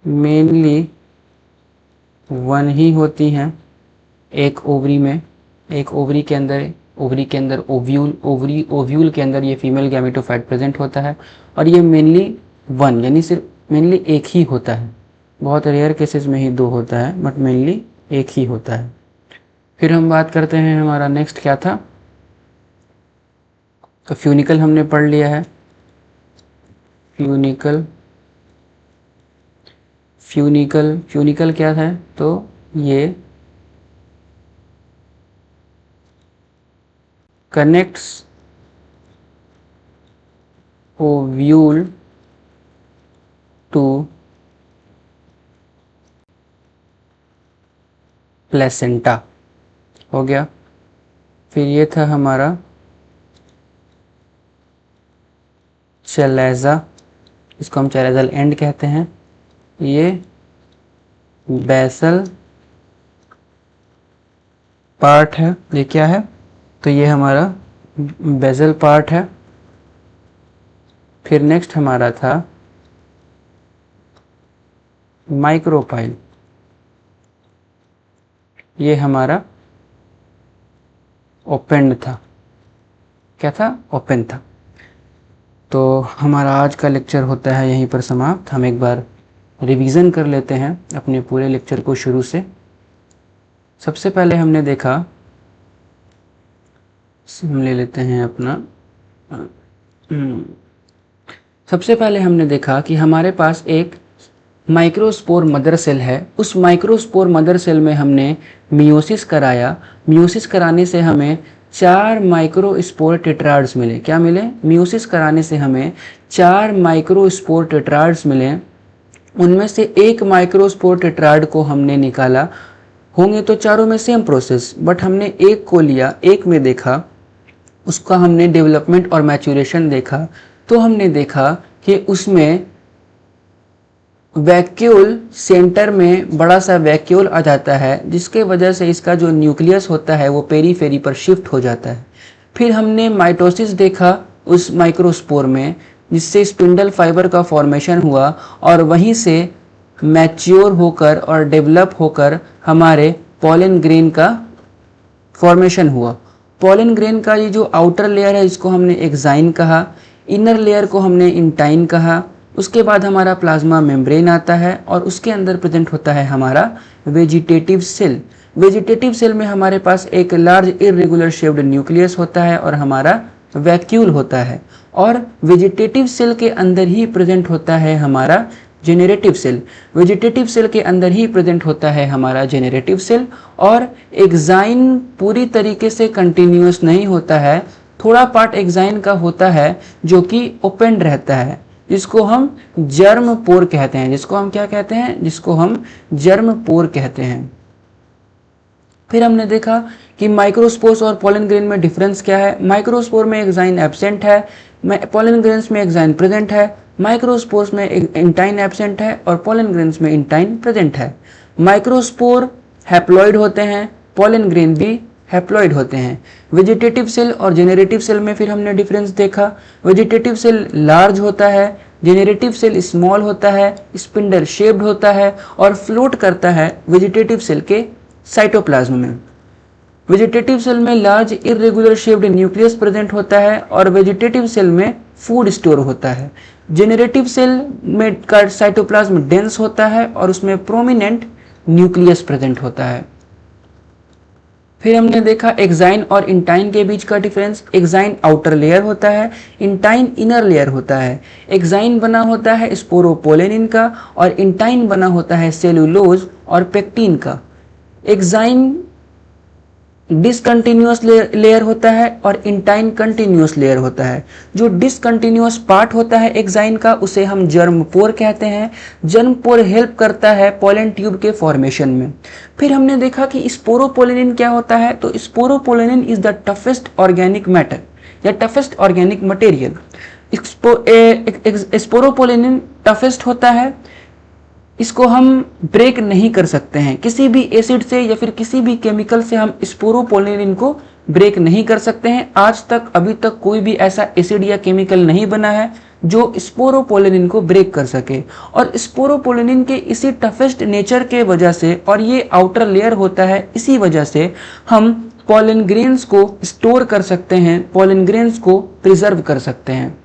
मेनली वन ही होती हैं एक ओवरी में। एक ओवरी के अंदर ओव्यूल के अंदर ये फीमेल गैमेटोफाइट प्रेजेंट होता है और ये मेनली वन यानी सिर्फ मेनली एक ही होता है। बहुत रेयर केसेस में ही दो होता है, बट मेनली एक ही होता है। फिर हम बात करते हैं, हमारा नेक्स्ट क्या था? तो फ्यूनिकल हमने पढ़ लिया है। फ्यूनिकल फ्यूनिकल क्या है? तो ये कनेक्ट्स ओव्यूल टू प्लेसेंटा। हो गया। फिर ये था हमारा चैलेजा, इसको हम चैलेजल एंड कहते हैं। ये बेसल पार्ट है। ये क्या है? तो ये हमारा बेसल पार्ट है। फिर नेक्स्ट हमारा था माइक्रोपाइल, ये हमारा ओपेंड था। क्या था, ओपन था। तो हमारा आज का लेक्चर होता है यहीं पर समाप्त। हम एक बार रिवीजन कर लेते हैं अपने पूरे लेक्चर को शुरू से। सबसे पहले हमने देखा, हम ले लेते हैं अपना, सबसे पहले हमने देखा कि हमारे पास एक माइक्रोस्पोर मदर सेल है। उस माइक्रोस्पोर मदर सेल में हमने मियोसिस कराया। मियोसिस कराने से हमें 4 माइक्रोस्पोर टेट्राड्स मिले। क्या मिले? मियोसिस कराने से हमें 4 माइक्रोस्पोर टेट्राड्स मिले। उनमें से एक माइक्रोस्पोर टेट्राड को हमने निकाला। होंगे तो चारों में सेम प्रोसेस, बट हमने एक को लिया, एक में देखा, उसका हमने डेवलपमेंट और मैच्योरेशन देखा। तो हमने देखा कि उसमें वैक्यूल, सेंटर में बड़ा सा वैक्यूल आ जाता है, जिसके वजह से इसका जो न्यूक्लियस होता है वो पेरीफेरी पर शिफ्ट हो जाता है। फिर हमने माइटोसिस देखा उस माइक्रोस्पोर में, जिससे स्पिंडल फाइबर का फॉर्मेशन हुआ और वहीं से मैच्योर होकर और डेवलप होकर हमारे पॉलन ग्रेन का फॉर्मेशन हुआ। पॉलन ग्रेन का ये जो आउटर लेयर है, इसको हमने एक्साइन कहा, इनर लेयर को हमने इंटाइन कहा। उसके बाद हमारा प्लाज्मा मेम्ब्रेन आता है और उसके अंदर प्रेजेंट होता है हमारा वेजिटेटिव सेल। वेजिटेटिव सेल में हमारे पास एक लार्ज इर्रेगुलर शेप्ड न्यूक्लियस होता है और हमारा वैक्यूल होता है। और वेजिटेटिव सेल के अंदर ही प्रेजेंट होता है हमारा जेनरेटिव सेल। वेजिटेटिव सेल के अंदर ही प्रेजेंट होता है हमारा जेनरेटिव सेल। और एक्साइन पूरी तरीके से कंटिन्यूअस नहीं होता है, थोड़ा पार्ट एक्साइन का होता है जो कि ओपन रहता है, जिसको हम जर्म पोर कहते हैं। जिसको हम क्या कहते हैं? जिसको हम जर्म पोर कहते हैं। फिर हमने देखा कि माइक्रोस्पोर्स और पॉलन ग्रेन में डिफरेंस क्या है। माइक्रोस्पोर में एक्साइन एब्सेंट है, पॉलन ग्रेन्स में एक्साइन प्रेजेंट है। माइक्रोस्पोर्स में इंटाइन एब्सेंट है और पॉलन ग्रेन्स में इंटाइन प्रेजेंट है। माइक्रोस्पोर हैप्लॉइड होते हैं, पॉलन ग्रेन भी हैप्लॉइड होते हैं। वेजिटेटिव सेल और जेनरेटिव सेल में फिर हमने डिफरेंस देखा। वेजिटेटिव सेल लार्ज होता है, जेनरेटिव सेल स्मॉल होता है, स्पिंडल शेप्ड होता है और फ्लोट करता है वेजिटेटिव सेल के साइटोप्लाज्म में। वेजिटेटिव सेल में large irregular shaped nucleus present होता है और वेजिटेटिव सेल में फूड स्टोर होता है। जेनरेटिव सेल में का साइटोप्लाज्म डेंस होता है और उसमें प्रोमिनेंट न्यूक्लियस प्रेजेंट होता है। फिर हमने देखा एक्साइन और इंटाइन के बीच का डिफरेंस। एक्साइन आउटर लेयर होता है, इंटाइन इनर लेयर होता है। एक्साइन बना होता है स्पोरोपोलेनिन का और इंटाइन बना होता है सेलुलोज और पेक्टिन का। एक्साइन डिसकंटिन्यूअस लेयर होता है और इंटाइन कंटिन्यूअस लेयर होता है। जो डिसकंटिन्यूअस पार्ट होता है एक्साइन का, उसे हम जर्म पोर कहते हैं। जर्म पोर हेल्प करता है पॉलन ट्यूब के फॉर्मेशन में। फिर हमने देखा कि स्पोरोपोलेनिन क्या होता है। तो sporopollenin is the toughest organic matter या toughest organic material. Sporopollenin toughest होता है, इसको हम ब्रेक नहीं कर सकते हैं किसी भी एसिड से या फिर किसी भी केमिकल से। हम स्पोरोपोलेनिन को ब्रेक नहीं कर सकते हैं। आज तक अभी तक कोई भी ऐसा एसिड या केमिकल नहीं बना है जो स्पोरोपोलेनिन को ब्रेक कर सके। और स्पोरोपोलेनिन के इसी टफेस्ट नेचर के वजह से और ये आउटर लेयर होता है, इसी वजह से हम पॉलन ग्रेन्स को स्टोर कर सकते हैं, पॉलन ग्रेन्स को प्रिजर्व कर सकते हैं।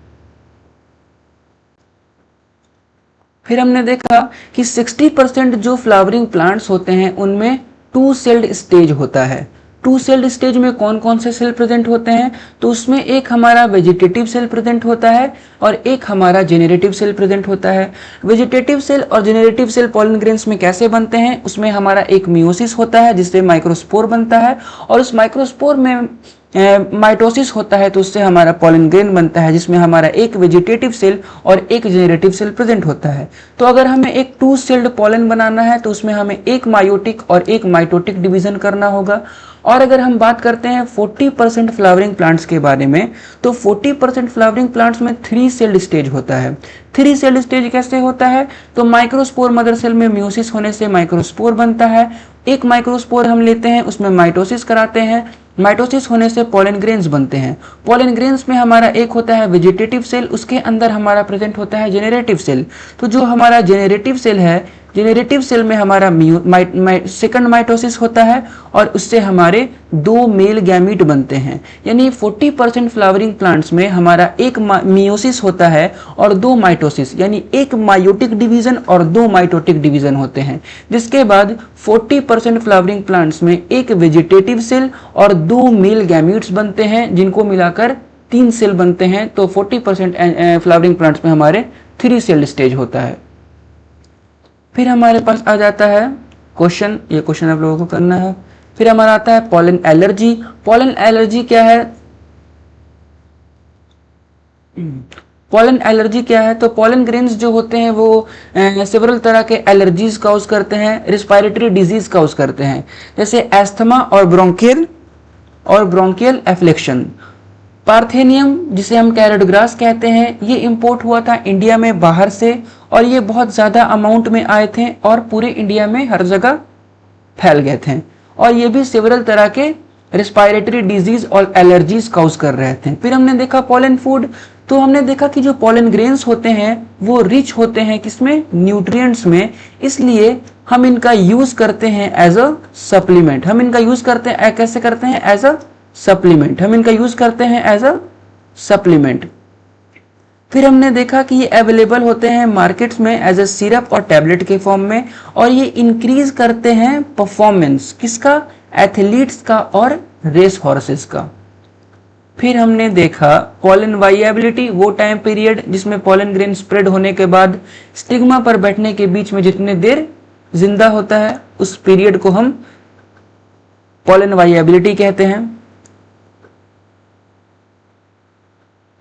फिर हमने देखा कि 60% जो फ्लावरिंग प्लांट्स होते हैं उनमें 2 सेल्ड स्टेज होता है। 2 सेल्ड स्टेज में कौन कौन से सेल प्रेजेंट होते हैं? तो उसमें एक हमारा वेजिटेटिव सेल प्रेजेंट होता है और एक हमारा जेनरेटिव सेल प्रेजेंट होता है। वेजिटेटिव सेल और जेनरेटिव सेल पॉलन ग्रेन्स में कैसे बनते हैं? उसमें हमारा एक मियोसिस होता है जिससे माइक्रोस्पोर बनता है और उस माइक्रोस्पोर में माइटोसिस होता है, तो उससे हमारा पॉलन ग्रेन बनता है जिसमें हमारा एक वेजिटेटिव सेल और एक जेनरेटिव सेल प्रेजेंट होता है। तो अगर हमें एक 2 सेल्ड पॉलन बनाना है तो उसमें हमें एक मायोटिक और एक माइटोटिक डिवीजन करना होगा। और अगर हम बात करते हैं 40% फ्लावरिंग प्लांट्स के बारे में, तो 40% फ्लावरिंग प्लांट्स में 3 सेल्ड स्टेज होता है। 3 सेल्ड स्टेज कैसे होता है? तो माइक्रोस्पोर मदर सेल में मियोसिस होने से माइक्रोस्पोर बनता है। एक माइक्रोस्पोर हम लेते हैं, उसमें माइटोसिस कराते हैं, माइटोसिस होने से पॉलन ग्रेन्स बनते हैं। पॉलन ग्रेन्स में हमारा एक होता है वेजिटेटिव सेल, उसके अंदर हमारा प्रेजेंट होता है जेनरेटिव सेल। तो जो हमारा जेनरेटिव सेल है जेनरेटिव सेल में हमारा सेकंड माइटोसिस होता है और उससे हमारे 2 मेल गैमीट बनते हैं। यानी 40% फ्लावरिंग प्लांट्स में हमारा एक मियोसिस होता है और 2 माइटोसिस, यानी एक मायोटिक डिवीजन और 2 माइटोटिक डिवीजन होते हैं। जिसके बाद 40% फ्लावरिंग प्लांट्स में एक वेजिटेटिव सेल और 2 मेल गैमीट्स बनते हैं, जिनको मिलाकर 3 सेल बनते हैं। तो 40% फ्लावरिंग प्लांट्स में हमारे 3 सेल स्टेज होता है। फिर हमारे पास आ जाता है क्वेश्चन, ये क्वेश्चन आप लोगों को करना है। फिर हमारा आता है पॉलन एलर्जी। पॉलन एलर्जी क्या है? पॉलन एलर्जी क्या है? तो पॉलन ग्रेन्स जो होते हैं वो सेवरल तरह के एलर्जीज काउज करते हैं, रिस्पायरेटरी डिजीज काउज करते हैं, जैसे एस्थमा और ब्रोंकियल एफ्लेक्शन। पार्थेनियम, जिसे हम कैरेट ग्रास कहते हैं, ये इंपोर्ट हुआ था इंडिया में बाहर से और ये बहुत ज़्यादा अमाउंट में आए थे और पूरे इंडिया में हर जगह फैल गए थे और ये भी सेवरल तरह के रिस्पायरेटरी डिजीज और एलर्जीज काउज कर रहे थे। फिर हमने देखा पॉलन फूड, तो हमने देखा कि जो पॉलन ग्रेन्स होते हैं वो रिच होते हैं किसमें? न्यूट्रिएंट्स में, इसलिए हम इनका यूज करते हैं एज अ सप्लीमेंट। हम इनका यूज करते हैं कैसे करते हैं? As a supplement. हम इनका यूज करते हैं एज अ सप्लीमेंट। फिर हमने देखा कि ये अवेलेबल होते हैं मार्केट्स में एज अ सिरप और टैबलेट के फॉर्म में और ये इंक्रीज करते हैं परफॉर्मेंस किसका? एथलीट्स का और रेस हॉर्सेस का। फिर हमने देखा पॉलन वाइएबिलिटी, वो टाइम पीरियड जिसमें पॉलन ग्रेन स्प्रेड होने के बाद स्टिग्मा पर बैठने के बीच में जितने देर जिंदा होता है उस पीरियड को हम पॉलन वाइएबिलिटी कहते हैं।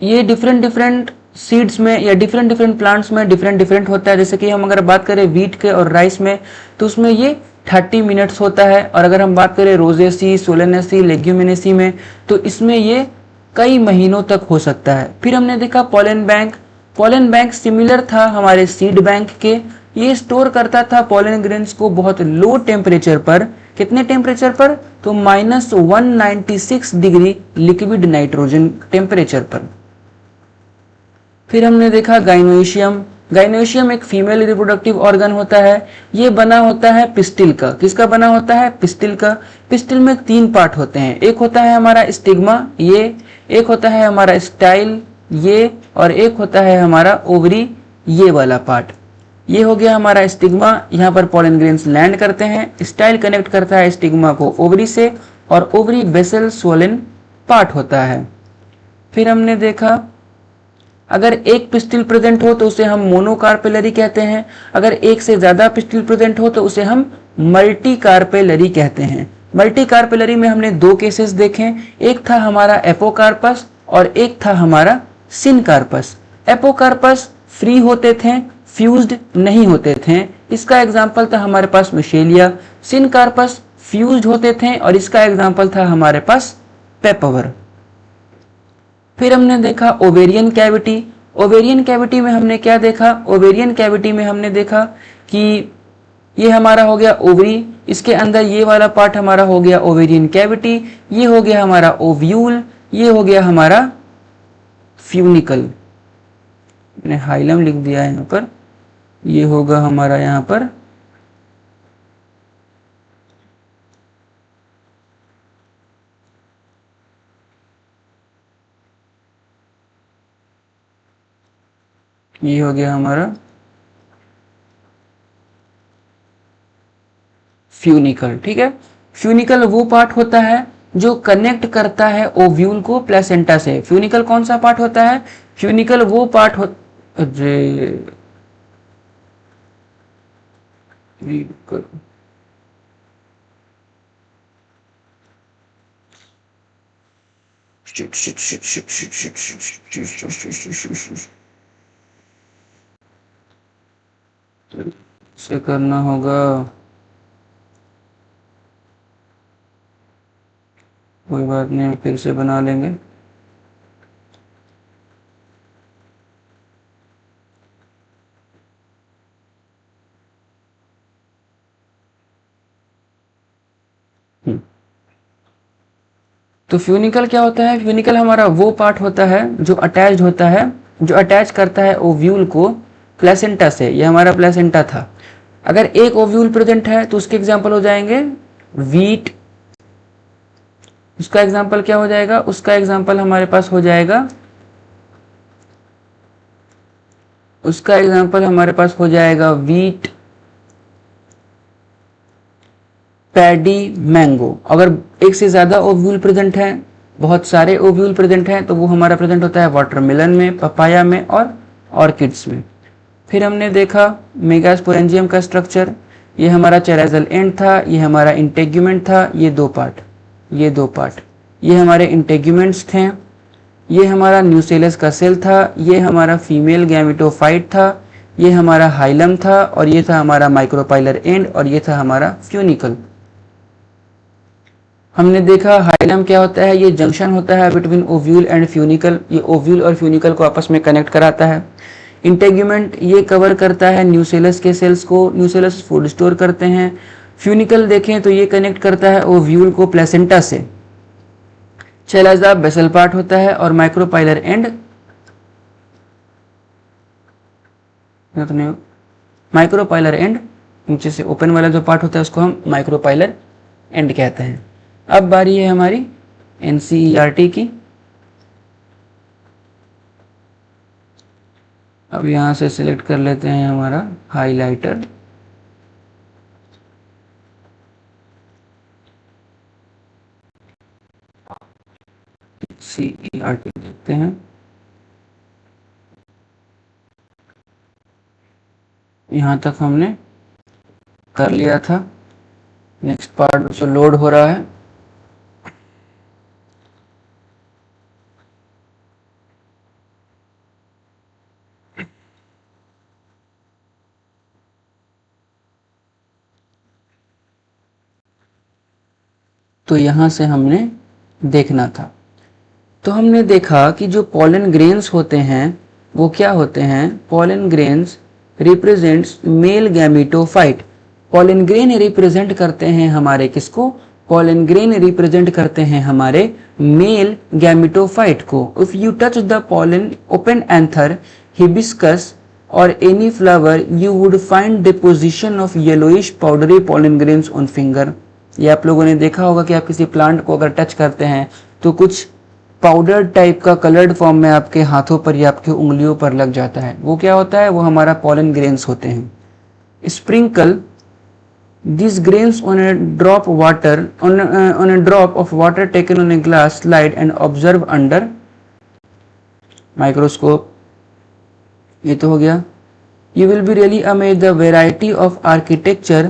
ये डिफरेंट सीड्स में या डिफरेंट प्लांट्स में डिफरेंट होता है। जैसे कि हम अगर बात करें वीट के और राइस में तो उसमें ये 30 मिनट्स होता है और अगर हम बात करें रोजेसी, सोलेनेसी, लेग्यूमिनेसी में तो इसमें ये कई महीनों तक हो सकता है। फिर हमने देखा pollen bank. Pollen bank similar था हमारे सीड बैंक के, ये स्टोर करता था पॉलन ग्रेन्स को बहुत लो टेम्परेचर पर। कितने टेम्परेचर पर? तो -196 डिग्री लिक्विड नाइट्रोजन टेम्परेचर पर। फिर हमने देखा गाइनोइशियम। गाइनोइशियम एक फीमेल रिप्रोडक्टिव ऑर्गन होता है, ये बना होता है पिस्टिल का। किसका बना होता है? पिस्टिल का। पिस्टिल में 3 पार्ट होते हैं, एक होता है हमारा स्टिग्मा, ये एक होता है हमारा स्टाइल, ये और एक होता है हमारा ओवरी, ये वाला पार्ट। ये हो गया हमारा स्टिग्मा, यहाँ पर पॉलन ग्रेन्स लैंड करते हैं। स्टाइल कनेक्ट करता है स्टिग्मा को ओवरी से और ओवरी बेसल स्वोलन पार्ट होता है। फिर हमने देखा अगर एक पिस्टिल प्रेजेंट हो तो उसे हम मोनोकार्पेलरी कहते हैं, अगर एक से ज्यादा पिस्टिल प्रेजेंट हो तो उसे हम मल्टीकार्पेलरी कहते हैं। मल्टीकार्पेलरी में हमने 2 केसेस देखे, एक था हमारा एपोकार्पस और एक था हमारा सिनकार्पस। एपोकार्पस फ्री होते थे, फ्यूज्ड नहीं होते थे, इसका एग्जाम्पल था हमारे पास मिशेलिया। सिनकार्पस फ्यूज्ड होते थे और इसका एग्जाम्पल था हमारे पास पेपवर। फिर हमने देखा ओवेरियन कैविटी। ओवेरियन कैविटी में हमने क्या देखा? ओवेरियन कैविटी में हमने देखा कि ये हमारा हो गया ओवरी, इसके अंदर ये वाला पार्ट हमारा हो गया ओवेरियन कैविटी, ये हो गया हमारा ओव्यूल, ये हो गया हमारा फ्यूनिकल। मैंने हाइलम लिख दिया है यहाँ पर, ये होगा हमारा यहाँ पर ये हो गया हमारा फ्यूनिकल। ठीक है, फ्यूनिकल वो पार्ट होता है जो कनेक्ट करता है ओव्यूल को प्लेसेंटा से। फ्यूनिकल कौन सा पार्ट होता है? फ्यूनिकल वो पार्ट हो से करना होगा, कोई बात नहीं, फिर से बना लेंगे। तो फ्यूनिकल क्या होता है? फ्यूनिकल हमारा वो पार्ट होता है जो अटैच्ड होता है, जो अटैच करता है ओव्यूल को प्लेसेंटा से। ये हमारा प्लेसेंटा था। अगर एक ओव्यूल प्रेजेंट है तो उसके एग्जाम्पल हो जाएंगे वीट, उसका एग्जाम्पल क्या हो जाएगा, उसका एग्जाम्पल हमारे पास हो जाएगा, उसका एग्जाम्पल हमारे पास हो जाएगा वीट, पैडी, मैंगो। अगर एक से ज्यादा ओव्यूल प्रेजेंट है, बहुत सारे ओव्यूल प्रेजेंट हैं, तो वो हमारा प्रेजेंट होता है वाटरमेलन में, पपाया में और ऑर्किड्स में। फिर हमने देखा मेगास्पोरेंजियम का स्ट्रक्चर, ये हमारा चेराइजल एंड था, ये हमारा इंटेग्यूमेंट था, ये दो पार्ट, ये हमारे इंटेग्यूमेंट्स थे, ये हमारा न्यूसेलस का सेल था, ये हमारा फीमेल गैमेटोफाइट था, ये हमारा हाइलम था, और ये था हमारा माइक्रोपाइलर एंड, और ये था हमारा फ्यूनिकल। हमने देखा हाइलम क्या होता है, ये जंक्शन होता है बिटवीन ओव्यूल एंड फ्यूनिकल, ये ओव्यूल और फ्यूनिकल को आपस में कनेक्ट कराता है। इंटेग्यूमेंट ये कवर करता है न्यूसेलस के सेल्स को, न्यूसेलस फूड स्टोर करते हैं। फ्यूनिकल देखें तो ये कनेक्ट करता है ओव्यूल को प्लेसेंटा से। चेलाजा बेसल पार्ट होता है, और माइक्रोपाइलर एंड, माइक्रोपाइलर एंड नीचे से ओपन वाला जो पार्ट होता है उसको हम माइक्रोपाइलर एंड कहते हैं। अब बारी है हमारी एनसीईआरटी की। अब यहां से सिलेक्ट कर लेते हैं हमारा हाइलाइटर, सीईआरटी देखते हैं। यहां तक हमने कर लिया था। नेक्स्ट पार्ट जो लोड हो रहा है, तो यहां से हमने देखना था। तो हमने देखा कि जो पॉलन ग्रेन्स होते हैं वो क्या होते हैं, pollen grains represents male gametophyte. Pollen grain represent करते हैं हमारे किसको, पॉलन ग्रेन रिप्रेजेंट करते हैं हमारे मेल गैमेटोफाइट को। If you touch the pollen open anther, hibiscus और any flower, you would find deposition of yellowish powdery pollen grains on finger. ये आप लोगों ने देखा होगा कि आप किसी प्लांट को अगर टच करते हैं तो कुछ पाउडर टाइप का कलर्ड फॉर्म में आपके हाथों पर या आपके उंगलियों पर लग जाता है, वो क्या होता है, वो हमारा पॉलन ग्रेन्स होते हैं। Sprinkle these grains on a drop of water taken on a glass slide and observe under microscope। ये तो हो गया। You will be really amazed the variety of architecture,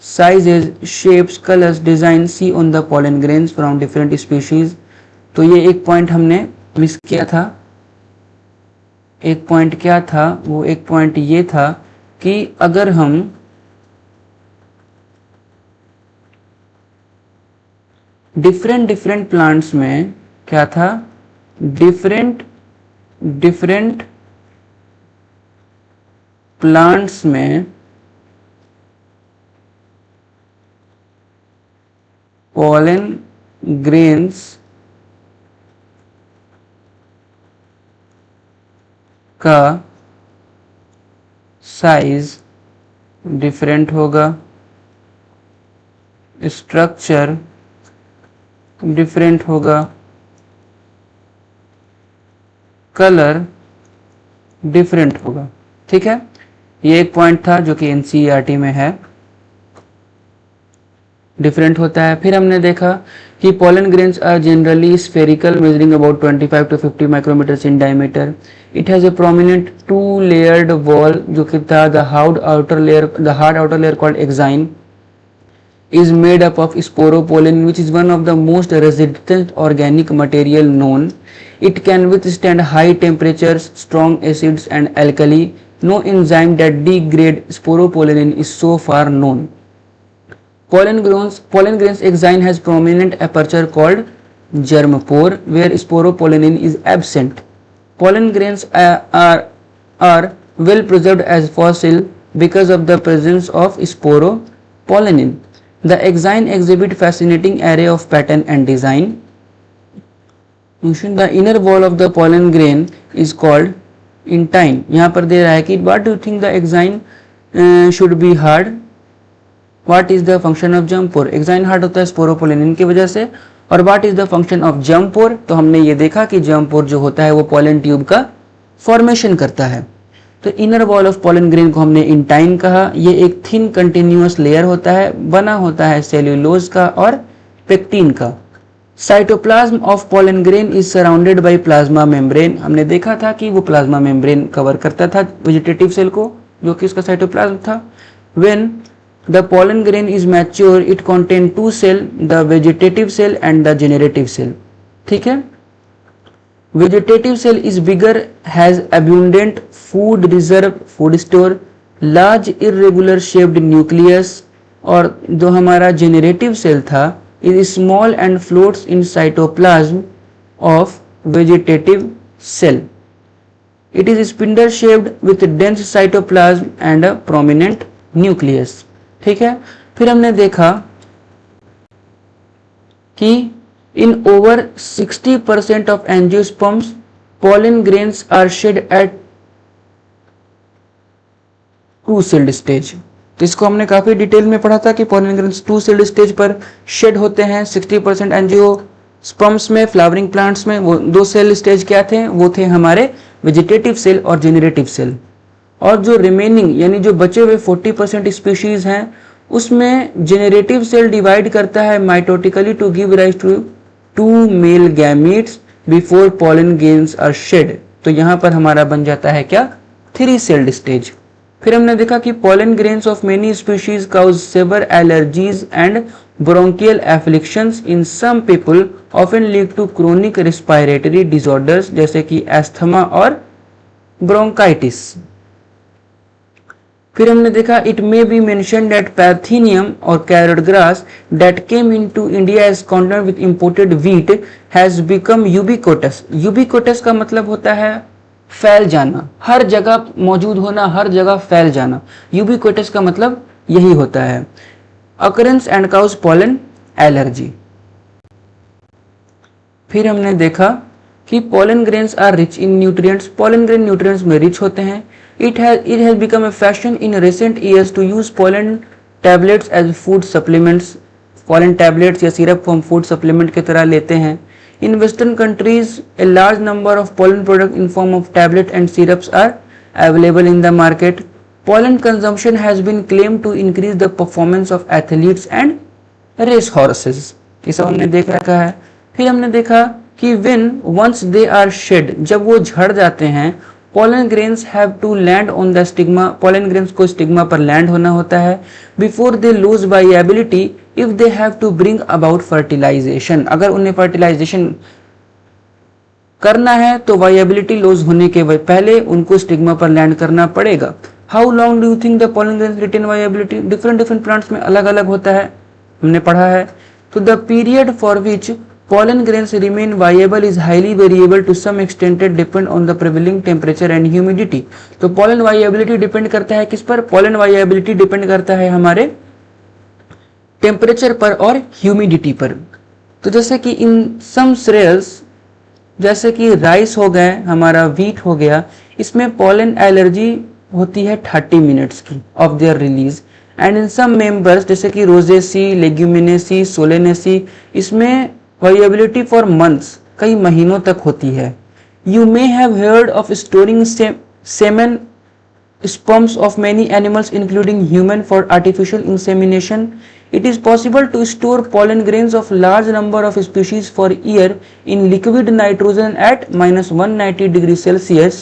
sizes, shapes, colors, designs see on the pollen grains from different species। तो ये एक point हमने miss किया था। एक पॉइंट क्या था, वो एक पॉइंट ये था कि अगर हम डिफरेंट प्लांट्स में क्या था, डिफरेंट प्लांट्स में पॉलन ग्रेन्स का साइज डिफरेंट होगा, स्ट्रक्चर डिफरेंट होगा, कलर डिफरेंट होगा। ठीक है, ये एक पॉइंट था जो कि एनसीईआरटी में है, डिफरेंट होता है। फिर हमने देखा कि pollen grains are generally spherical, measuring about 25 to 50 micrometers in diameter. It has a prominent two-layered wall, जो कि था the hard outer layer called exine is made up of sporopollen, which is one of the most resistant organic material known. It can withstand high temperatures, strong acids and alkali. No enzyme that degrade sporopollen is so far known. Pollen grains exine has prominent aperture called germ pore, where sporopollen is absent. Pollen grains are well preserved as fossil because of the presence of sporopollen. The exine exhibit fascinating array of pattern and design. The inner wall of the pollen grain is called intine. यहाँ पर दे रहा है कि what do you think the exine should be hard. What is the function of germ pore? Exine hard होता है sporopollenin की वजह से। और what is the function of germ pore? तो हमने ये देखा कि जर्म पोर जो होता है वो पॉलन ट्यूब का फॉर्मेशन करता है। तो inner wall of pollen grain को हमने इंटाइन कहा। ये एक थिन कंटिन्यूअस लेयर होता है, बना होता है सेल्यूलोज का और पेक्टिन का। Cytoplasm of pollen grain is surrounded by plasma membrane. हमने देखा था कि वो प्लाज्मा मेम्ब्रेन कवर करता था वेजिटेटिव सेल को, जो कि उसका साइटोप्लाज्म था। When the pollen grain is mature it contain two cell, the vegetative cell and the generative cell. ठीक है, vegetative cell is bigger, has abundant food reserve, food store, large irregular shaped nucleus। और जो हमारा generative cell था is small and floats in cytoplasm of vegetative cell. It is spindle shaped with dense cytoplasm and a prominent nucleus. ठीक है, फिर हमने देखा कि in over 60% of angiosperms pollen grains are shed at two celled stage. तो इसको हमने काफी डिटेल में पढ़ा था कि pollen grains two celled stage पर शेड होते हैं 60% एंजियोस्पर्म्स में। फ्लावरिंग प्लांट्स में वो दो सेल स्टेज क्या थे? वो थे हमारे वेजिटेटिव सेल और जेनरेटिव सेल। और जो रिमेनिंग यानी जो बचे हुए 40% स्पीशीज हैं उसमें जेनरेटिव सेल डिवाइड करता है mitotically to give rise to two male gametes before pollen grains are shed. तो यहां पर हमारा बन जाता है क्या? Three celled stage. फिर हमने देखा कि pollen grains of many species cause severe allergies and bronchial afflictions in some people often lead to chronic respiratory disorders जैसे कि एस्थमा और ब्रोंकाइटिस। फिर हमने देखा it may be mentioned that parthenium और carrot grass that came into India as content with imported wheat has become ubiquitous. Ubiquitous का मतलब होता है फैल जाना, हर जगह मौजूद होना, हर जगह फैल जाना। यूबिक्विटस का मतलब यही होता है। Occurrence and cause pollen allergy. फिर हमने देखा कि pollen grains are rich in nutrients. Pollen grain nutrients में रिच होते हैं। It has become a fashion in recent years to use pollen tablets as food supplements. Pollen tablets या syrup को हम फूड सप्लीमेंट की तरह लेते हैं। In Western countries, a large number of pollen products in form of tablet and syrups are available in the market. Pollen consumption has been claimed to increase the performance of athletes and race horses. ये सब हमने देख रखा है। फिर हमने देखा कि when once they are shed, जब वो झड़ जाते हैं, pollen grains have to land on the stigma। pollen grains को स्टिग्मा पर लैंड होना होता है before they lose viability if they have to bring about fertilization। अगर उन्हें fertilization करना है तो viability lose होने के पहले उनको स्टिग्मा पर लैंड करना पड़ेगा। How long do you think the pollen grains retain viability? different plants में अलग अलग होता है, हमने पढ़ा है। तो the period for which pollen grains remain viable is highly variable to some extent depend on the prevailing temperature and humidity। तो pollen viability डिपेंड करता है किस पर? pollen viability डिपेंड करता है हमारे टेम्परेचर पर और ह्यूमिडिटी पर। तो जैसे कि इन सम cereals, जैसे कि राइस हो गए, हमारा व्हीट हो गया, इसमें pollen एलर्जी होती है 30 मिनट्स की of their release. And in some members जैसे कि रोजेसी, लेग्यूमिनेसी, सोलेनेसी, इसमें वायबिलिटी फॉर मंथ्स, कई महीनों तक होती है। You may have heard of storing semen sperms of many animals including human for artificial insemination. It is possible to store pollen grains of large number of species for year in liquid nitrogen at -190 degrees Celsius.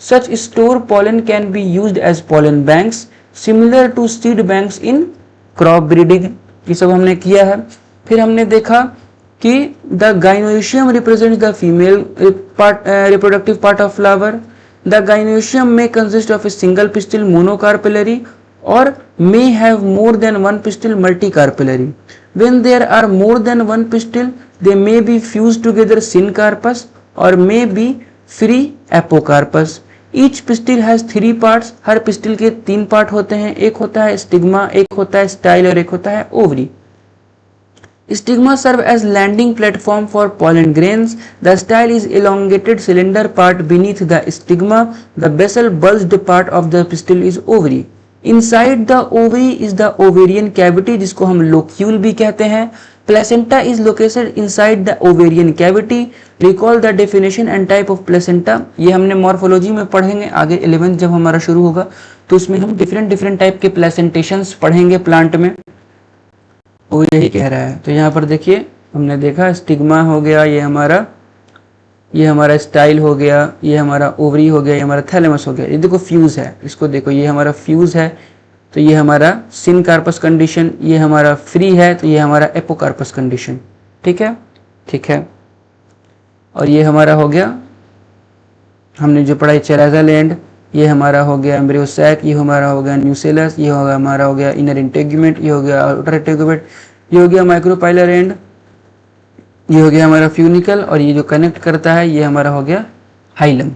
Such store pollen can be used as pollen banks similar to seed banks in crop breeding। ये सब हमने किया है। फिर हमने देखा कि the gynoecium represents the female reproductive part of flower. The gynoecium may consist of a single pistil monocarpellary or may have more than one pistil multicarpellary. When there are more than one pistil, they may be fused together syncarpous or may be free apocarpous. Each pistil has 3 parts. Her pistil के 3 part होते हैं। एक होता है stigma, एक होता है style और एक होता है ovary. Stigma serve as landing platform for pollen grains. The style is elongated cylinder part beneath the stigma. The basal bulged part of the pistil is ovary. Inside the ovary is the ovarian cavity, जिसको हम locule भी कहते हैं। Placenta is located inside the ovarian cavity. Recall the definition and type of placenta. ये हमने morphology में पढ़ेंगे आगे 11th जब हमारा शुरू होगा, तो उसमें हम डिफरेंट टाइप के प्लेसेंटेशंस पढ़ेंगे प्लांट में, वो यही कह रहा है। तो यहाँ पर देखिए हमने देखा स्टिग्मा हो गया, ये हमारा स्टाइल हो गया, ये हमारा ओवरी हो गया, ये हमारा थैलेमस हो गया। ये देखो फ्यूज है, इसको देखो, ये हमारा फ्यूज है, तो ये हमारा सिनकार्पस कंडीशन, ये हमारा फ्री है, तो ये हमारा एपोकार्पस कंडीशन। ठीक है, ठीक है। और ये हमारा हो गया, हमने जो पढ़ाई चेराजल एंड, ये हमारा हो गया एम्ब्रियो सैक, ये हमारा हो गया न्यूसेलस, ये होगा हमारा हो गया इनर इंटेगुमेंट, ये हो गया आउटर इंटेगुमेंट, ये हो गया माइक्रोपाइलर एंड, ये हो गया हमारा फ्यूनिकल, और ये जो कनेक्ट करता है ये हमारा हो गया हाइलम।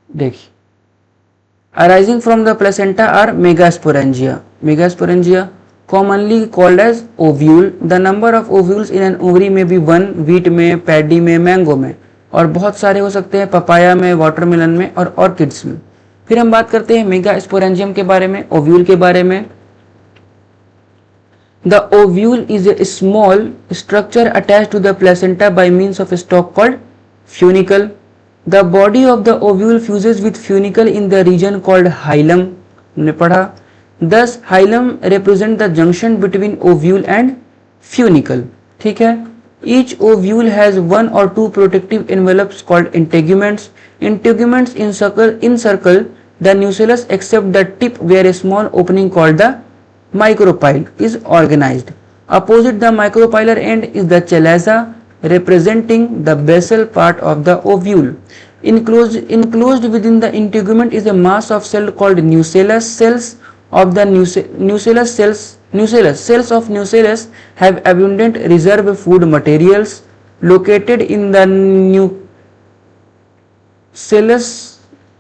देखिए, arising from the placenta are megasporangia. Megasporangia commonly called as ovule. The number of ovules in an ovary में भी 1, wheat में, पैडी में, मैंगो में, और बहुत सारे हो सकते हैं पपाया में, वाटरमेलन में और ऑर्किड्स में। फिर हम बात करते हैं मेगास्पोरेंजियम के बारे में, ओव्यूल के बारे में। The ovule is a small structure attached to the placenta by means of a stalk called funicle. The body of the ovule fuses with funicle in the region called hilum. हमने पढ़ा। Thus hilum represent the junction between ovule and funicle. ठीक है। Each ovule has 1 or 2 protective envelopes called integuments. Integuments encircle the nucellus except the tip where a small opening called the micropyle is organized. Opposite the micropylar end is the chalaza representing the basal part of the ovule. Enclosed within the integument is a mass of cell called nucellus. Cells of the cells of nucellus have abundant reserve food materials. Located in the nucellus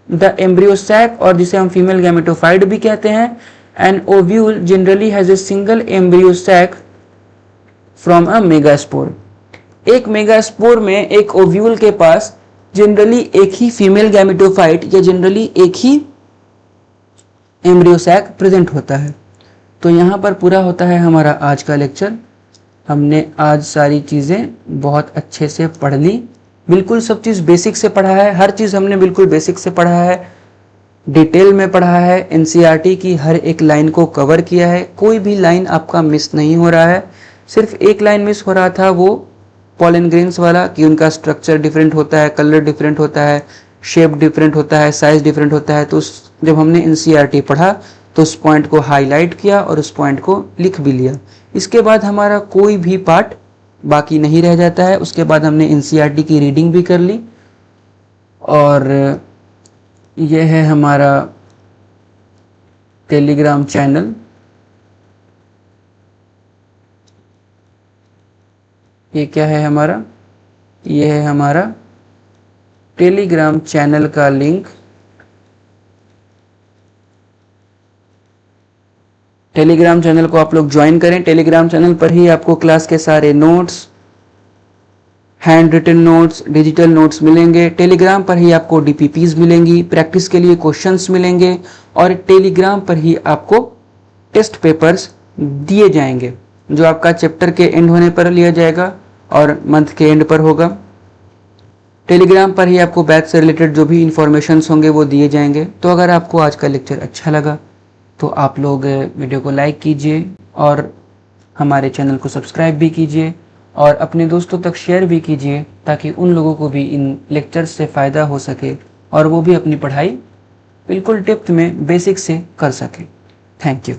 the embryo sac, और जिसे हम female gametophyte भी कहते हैं, an ovule generally has a single embryo sac from a megaspore. एक megaspore में एक ovule के पास जनरली एक ही फीमेल गैमेटोफाइट या जनरली एक ही एम्ब्रियो सैक प्रेजेंट होता है। तो यहाँ पर पूरा होता है हमारा आज का लेक्चर। हमने आज सारी चीज़ें बहुत अच्छे से पढ़ ली, बिल्कुल सब चीज़ बेसिक से पढ़ा है, हर चीज़ हमने बिल्कुल बेसिक से पढ़ा है, डिटेल में पढ़ा है, एनसीईआरटी की हर एक लाइन को कवर किया है, कोई भी लाइन आपका मिस नहीं हो रहा है। सिर्फ एक लाइन मिस हो रहा था, वो पॉलन ग्रेन्स वाला, कि उनका स्ट्रक्चर डिफरेंट होता है, कलर डिफरेंट होता है, शेप डिफरेंट होता है, साइज डिफरेंट होता है। तो जब हमने एनसीईआरटी पढ़ा तो उस पॉइंट को हाईलाइट किया और उस पॉइंट को लिख भी लिया। इसके बाद हमारा कोई भी पार्ट बाकी नहीं रह जाता है। उसके बाद हमने एनसीईआरटी की रीडिंग भी कर ली, और यह है हमारा टेलीग्राम चैनल। ये क्या है हमारा, ये है हमारा टेलीग्राम चैनल का लिंक। टेलीग्राम चैनल को आप लोग ज्वाइन करें। टेलीग्राम चैनल पर ही आपको क्लास के सारे notes, hand written notes, digital notes मिलेंगे। टेलीग्राम पर ही आपको डीपीपीज मिलेंगी, प्रैक्टिस के लिए क्वेश्चंस मिलेंगे, और टेलीग्राम पर ही आपको टेस्ट पेपर्स दिए जाएंगे, जो आपका चैप्टर के एंड होने पर लिया जाएगा और मंथ के एंड पर होगा। टेलीग्राम पर ही आपको बैच से रिलेटेड जो भी इंफॉर्मेशंस होंगे वो दिए जाएंगे। तो अगर आपको आज का लेक्चर अच्छा लगा तो आप लोग वीडियो को लाइक कीजिए और हमारे चैनल को सब्सक्राइब भी कीजिए, और अपने दोस्तों तक शेयर भी कीजिए, ताकि उन लोगों को भी इन लेक्चर्स से फ़ायदा हो सके और वो भी अपनी पढ़ाई बिल्कुल डेप्थ में बेसिक से कर सके। Thank you.